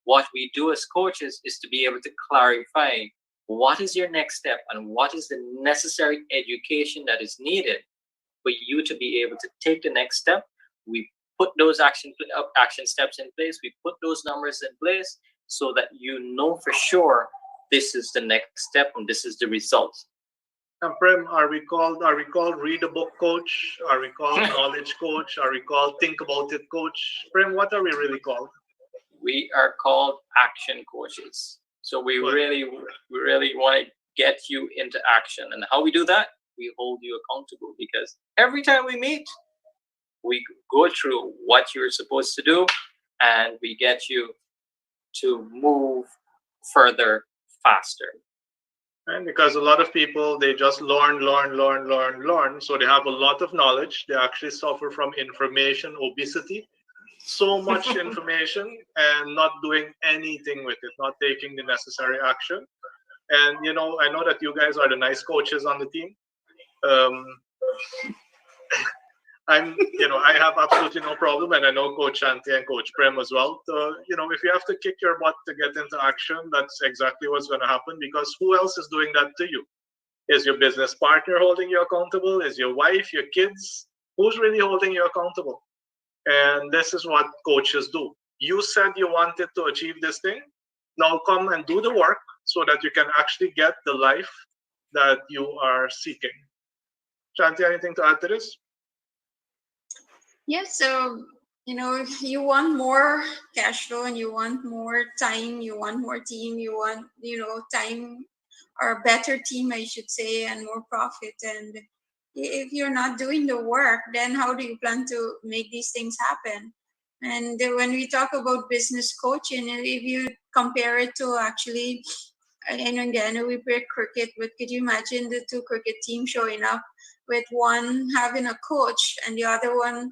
[SPEAKER 3] What we do as coaches is to be able to clarify what is your next step and what is the necessary education that is needed for you to be able to take the next step. We put those action steps in place. We put those numbers in place so that you know for sure this is the next step and this is the result.
[SPEAKER 1] And Prem, are we called read a book coach? Are we called knowledge coach? Are we called think about it coach? Prem, what are we really called?
[SPEAKER 3] We are called action coaches. So we really want to get you into action. And how we do that? We hold you accountable, because every time we meet, we go through what you're supposed to do, and we get you to move further faster.
[SPEAKER 1] And because a lot of people, they just learn. So they have a lot of knowledge. They actually suffer from information obesity, so much information and not doing anything with it, not taking the necessary action. And I know that you guys are the nice coaches on the team. Um, I have absolutely no problem, and I know Coach Shanti and Coach Prem as well. So, if you have to kick your butt to get into action, that's exactly what's going to happen, because who else is doing that to you? Is your business partner holding you accountable? Is your wife, your kids? Who's really holding you accountable? And this is what coaches do. You said you wanted to achieve this thing. Now come and do the work so that you can actually get the life that you are seeking. Shanti, anything to add to this?
[SPEAKER 2] Yes, so you want more cash flow and you want more time, you want more team, you want time, or a better team, I should say, and more profit. And if you're not doing the work, then how do you plan to make these things happen? And when we talk about business coaching, if you compare it to actually, and again, we play cricket, but could you imagine the two cricket teams showing up with one having a coach and the other one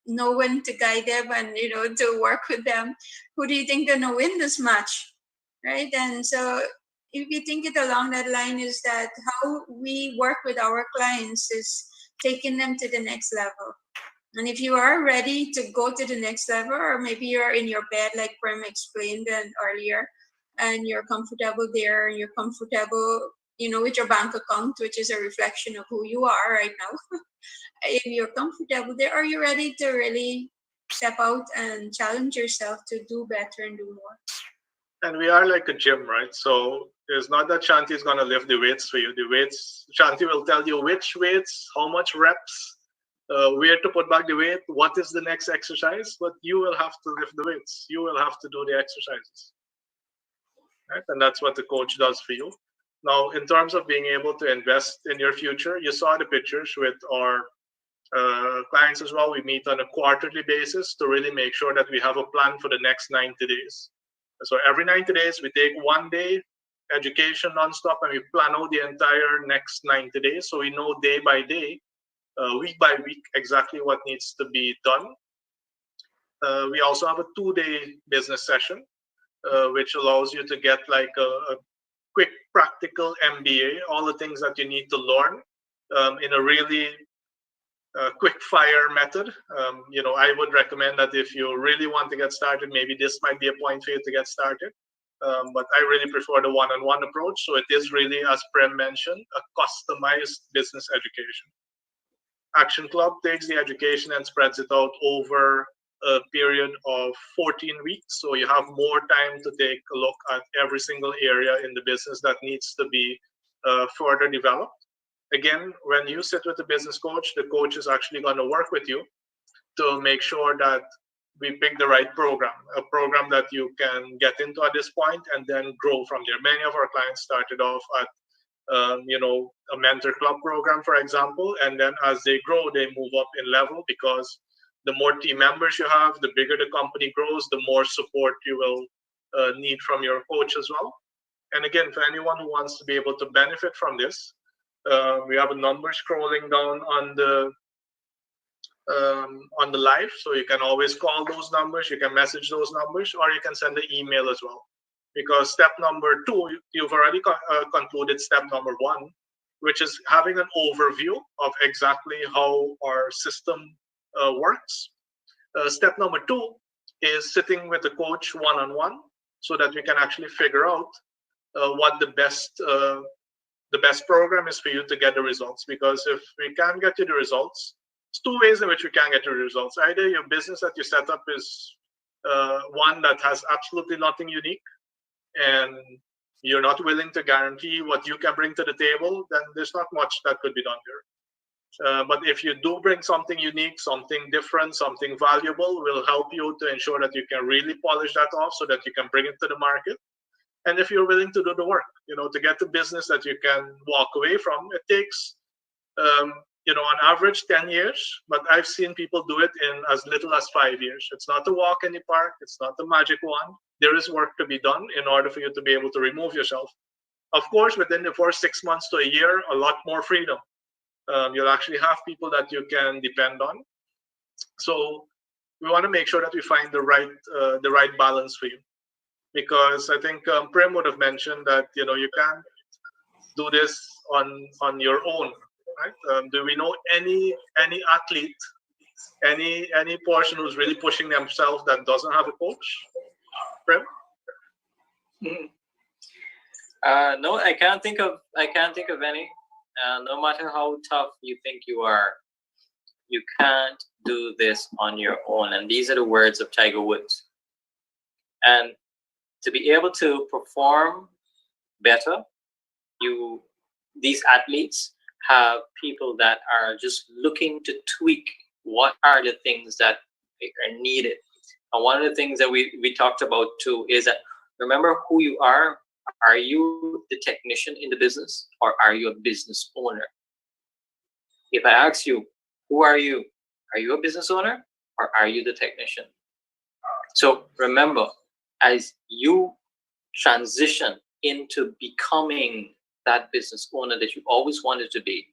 [SPEAKER 2] no one to guide them and to work with them? Who do you think gonna win this match, right? And so if you think it along that line, is that how we work with our clients is taking them to the next level. And if you are ready to go to the next level, or maybe you're in your bed like Prem explained earlier, and you're comfortable there, and you're comfortable with your bank account, which is a reflection of who you are right now. If you're comfortable there, are you ready to really step out and challenge yourself to do better and do more?
[SPEAKER 1] And we are like a gym, right? So it's not that Shanti is going to lift the weights for you. The weights, Shanti will tell you which weights, how much reps, where to put back the weight, what is the next exercise, but you will have to lift the weights. You will have to do the exercises, right? And that's what the coach does for you. Now, in terms of being able to invest in your future, you saw the pictures with our clients as well. We meet on a quarterly basis to really make sure that we have a plan for the next 90 days. So every 90 days, we take one day education nonstop and we plan out the entire next 90 days. So we know day by day, week by week, exactly what needs to be done. We also have a 2-day business session, which allows you to get like a quick practical MBA, all the things that you need to learn in a really quick fire method. I would recommend that if you really want to get started, maybe this might be a point for you to get started. But I really prefer the one-on-one approach. So it is really, as Prem mentioned, a customized business education. Action Club takes the education and spreads it out over a period of 14 weeks. So you have more time to take a look at every single area in the business that needs to be further developed. Again, when you sit with a business coach, the coach is actually going to work with you to make sure that we pick the right program, a program that you can get into at this point and then grow from there. Many of our clients started off at a mentor club program, for example, and then as they grow, they move up in level, because the more team members you have, the bigger the company grows, the more support you will need from your coach as well. And again, for anyone who wants to be able to benefit from this, we have a number scrolling down on the live, so you can always call those numbers, you can message those numbers, or you can send an email as well. Because step number 2, you've already concluded step number 1, which is having an overview of exactly how our system works. Step number 2 is sitting with the coach one-on-one, so that we can actually figure out what the best program is for you to get the results. Because if we can't get you the results, it's 2 ways in which we can get you the results. Either your business that you set up is one that has absolutely nothing unique, and you're not willing to guarantee what you can bring to the table, then there's not much that could be done here. But if you do bring something unique, something different, something valuable, will help you to ensure that you can really polish that off so that you can bring it to the market. And if you're willing to do the work, to get the business that you can walk away from, it takes, on average 10 years, but I've seen people do it in as little as 5 years. It's not a walk in the park. It's not a magic wand. There is work to be done in order for you to be able to remove yourself Of course, within the first 6 months to a year, a lot more freedom. You'll actually have people that you can depend on. So we want to make sure that we find the right balance for you, because I think Prem would have mentioned that you can't do this on your own, right? Do we know any athlete, any person who's really pushing themselves that doesn't have a coach? Prem?
[SPEAKER 3] No, I can't think of any. No matter how tough you think you are, you can't do this on your own. And these are the words of Tiger Woods. And to be able to perform better, these athletes have people that are just looking to tweak what are the things that are needed. And one of the things that we talked about too is that remember who you are. Are you the technician in the business, or are you a business owner? If I ask you, who are you? Are you a business owner, or are you the technician? So remember, as you transition into becoming that business owner that you always wanted to be,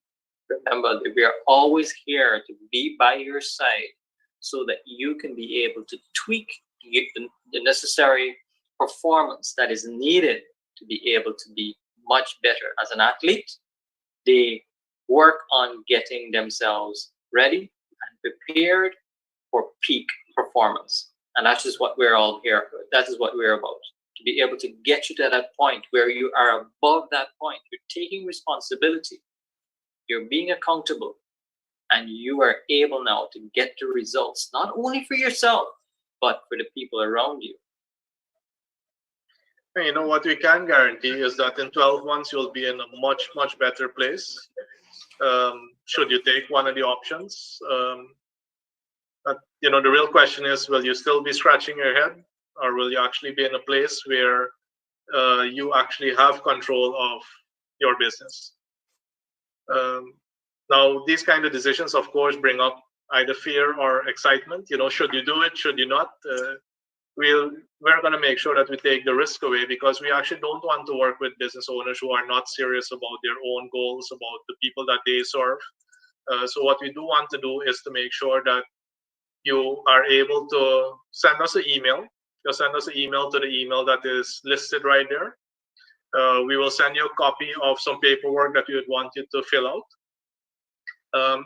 [SPEAKER 3] remember that we are always here to be by your side so that you can be able to tweak the necessary performance that is needed to be able to be much better as an athlete. They work on getting themselves ready and prepared for peak performance. And that's just what we're all here for. That is what we're about. To be able to get you to that point where you are above that point. You're taking responsibility. You're being accountable. And you are able now to get the results, not only for yourself, but for the people around you.
[SPEAKER 1] You know, what we can guarantee is that in 12 months, you'll be in a much, much better place. Should you take one of the options. But, the real question is, will you still be scratching your head, or will you actually be in a place where you actually have control of your business? Now, these kind of decisions, of course, bring up either fear or excitement. Should you do it? Should you not? We're going to make sure that we take the risk away, because we actually don't want to work with business owners who are not serious about their own goals, about the people that they serve. So what we do want to do is to make sure that you are able to send us an email. You'll send us an email to the email that is listed right there. We will send you a copy of some paperwork that we would want you to fill out.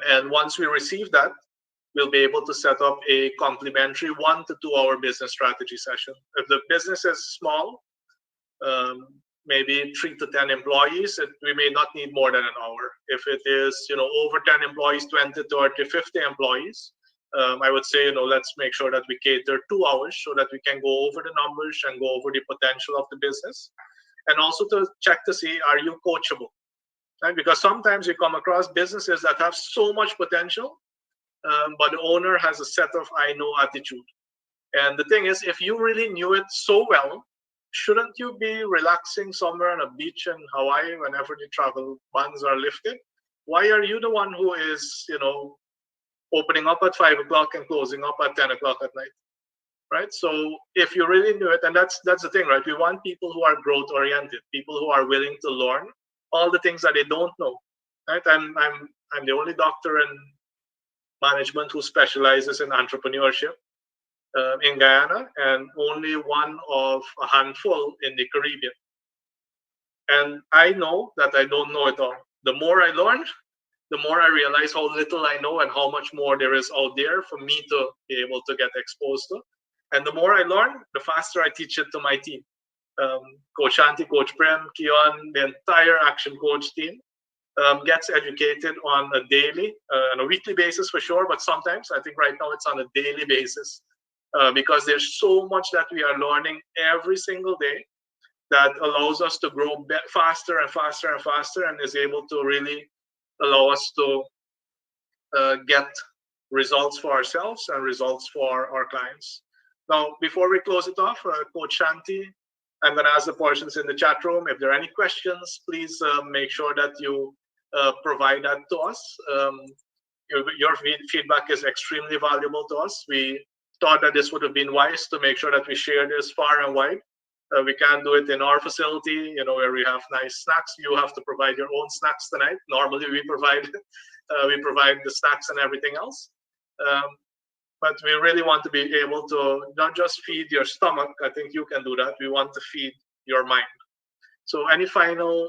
[SPEAKER 1] And once we receive that, we'll be able to set up a complimentary 1 to 2 hour business strategy session. If the business is small, maybe 3 to 10 employees, we may not need more than an hour. If it is, over 10 employees, 20, 30, 50 employees, I would say, let's make sure that we cater 2 hours so that we can go over the numbers and go over the potential of the business. And also to check to see, are you coachable? Right? Because sometimes you come across businesses that have so much potential, but the owner has a set of I know attitude. And the thing is, if you really knew it so well, shouldn't you be relaxing somewhere on a beach in Hawaii whenever the travel bans are lifted? Why are you the one who is, opening up at 5 o'clock and closing up at 10 o'clock at night? Right? So if you really knew it, and that's the thing, right? We want people who are growth oriented, people who are willing to learn all the things that they don't know. Right? I'm the only doctor in management who specializes in entrepreneurship in Guyana, and only one of a handful in the Caribbean. And I know that I don't know it all. The more I learn, the more I realize how little I know and how much more there is out there for me to be able to get exposed to. And the more I learn, the faster I teach it to my team. Coach Shanthi, Coach Prem, Cheon, the entire Action Coach team gets educated on a weekly basis for sure, but sometimes I think right now it's on a daily basis, because there's so much that we are learning every single day that allows us to grow faster and faster and faster, and is able to really allow us to get results for ourselves and results for our clients. Now, before we close it off, Coach Shanthi, I'm going to ask the persons in the chat room, if there are any questions, please make sure that you provide that to us. Your feedback is extremely valuable to us. We thought that this would have been wise to make sure that we share this far and wide, We can't do it in our facility, where we have nice snacks. You have to provide your own snacks tonight. Normally, we provide the snacks and everything else. But we really want to be able to not just feed your stomach. I think you can do that. We want to feed your mind. So, any final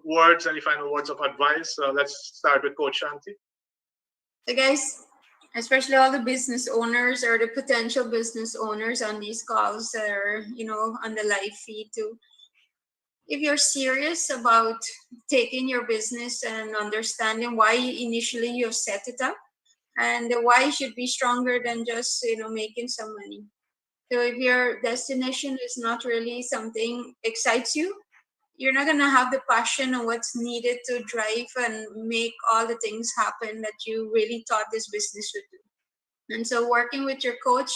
[SPEAKER 1] words? Any final words of advice? Let's start with Coach Shanthi.
[SPEAKER 2] So, guys, especially all the business owners or the potential business owners on these calls that are, on the live feed too. If you're serious about taking your business and understanding why initially you've set it up and why it should be stronger than just, making some money. So if your destination is not really something excites you, you're not going to have the passion of what's needed to drive and make all the things happen that you really thought this business would do. And so working with your coach,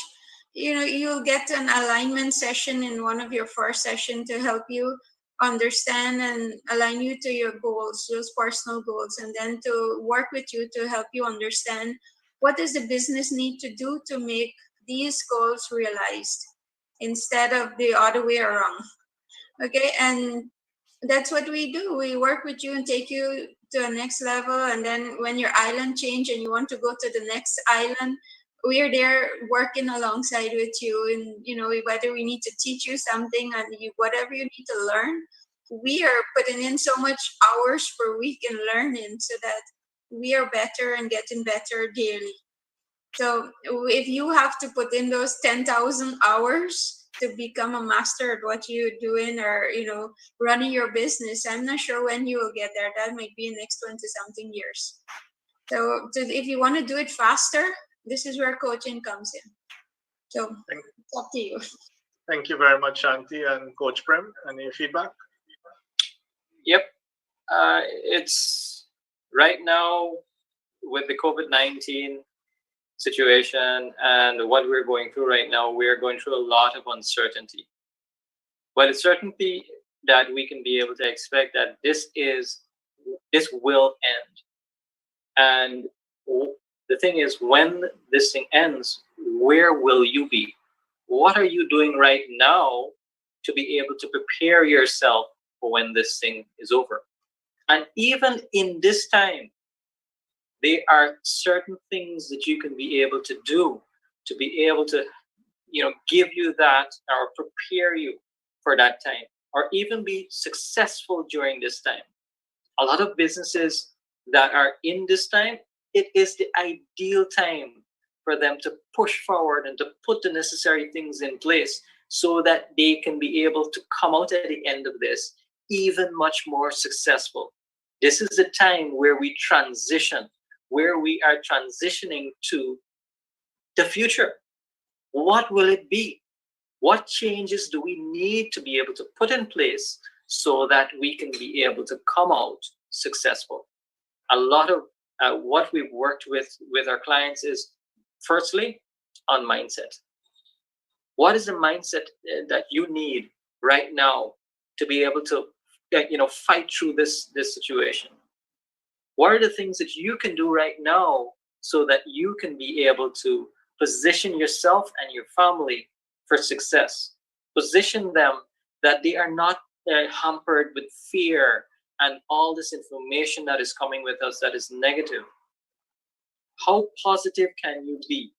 [SPEAKER 2] you'll get an alignment session in one of your first sessions to help you understand and align you to your goals, those personal goals, and then to work with you to help you understand what does the business need to do to make these goals realized instead of the other way around. Okay, and that's what we do. We work with you and take you to a next level, and then when your island change and you want to go to the next island, we're there working alongside with you. And whether we need to teach you something and whatever you need to learn, we are putting in so much hours per week in learning so that we are better and getting better daily. So if you have to put in those 10,000 hours to become a master at what you're doing or, running your business, I'm not sure when you will get there. That might be in the next 20 something years. So if you want to do it faster, this is where coaching comes in. So it's up to you.
[SPEAKER 1] Thank you very much, Shanthi and Coach Prem. Any feedback?
[SPEAKER 3] Yep. It's right now with the COVID-19 situation and what we're going through right now, we're going through a lot of uncertainty. But it's certainty that we can be able to expect that this will end. And the thing is, when this thing ends, where will you be? What are you doing right now to be able to prepare yourself for when this thing is over? And even in this time, there are certain things that you can be able to do to be able to, give you that or prepare you for that time, or even be successful during this time. A lot of businesses that are in this time, it is the ideal time for them to push forward and to put the necessary things in place so that they can be able to come out at the end of this even much more successful. This is the time where we transition, where we are transitioning to the future. What will it be? What changes do we need to be able to put in place so that we can be able to come out successful? A lot of what we've worked with our clients is, firstly, on mindset. What is the mindset that you need right now to be able to fight through this situation? What are the things that you can do right now so that you can be able to position yourself and your family for success? Position them that they are not hampered with fear and all this information that is coming with us that is negative. How positive can you be?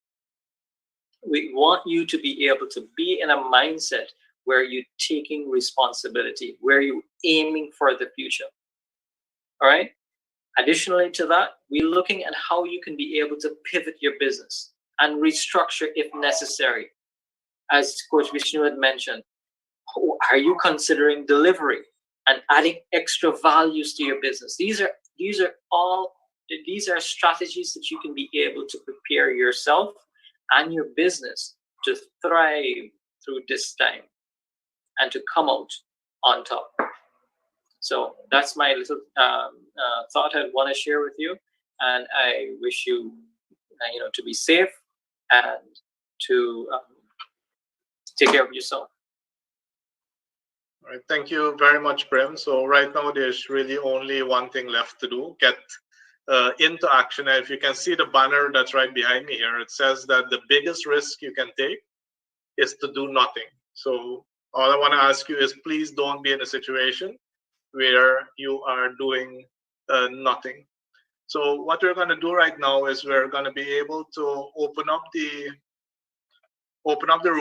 [SPEAKER 3] We want you to be able to be in a mindset where you're taking responsibility, where you're aiming for the future. All right? Additionally to that, we're looking at how you can be able to pivot your business and restructure if necessary. As Coach Vishnu had mentioned, are you considering delivery and adding extra values to your business? These are strategies that you can be able to prepare yourself and your business to thrive through this time and to come out on top. So that's my little thought I'd want to share with you, and I wish you, to be safe and to take care of yourself.
[SPEAKER 1] All right, thank you very much, Prem. So right now there's really only one thing left to do: get into action. And if you can see the banner that's right behind me here, it says that the biggest risk you can take is to do nothing. So All I want to ask you is please don't be in a situation where you are doing nothing. So what we're going to do right now is we're going to be able to open up the room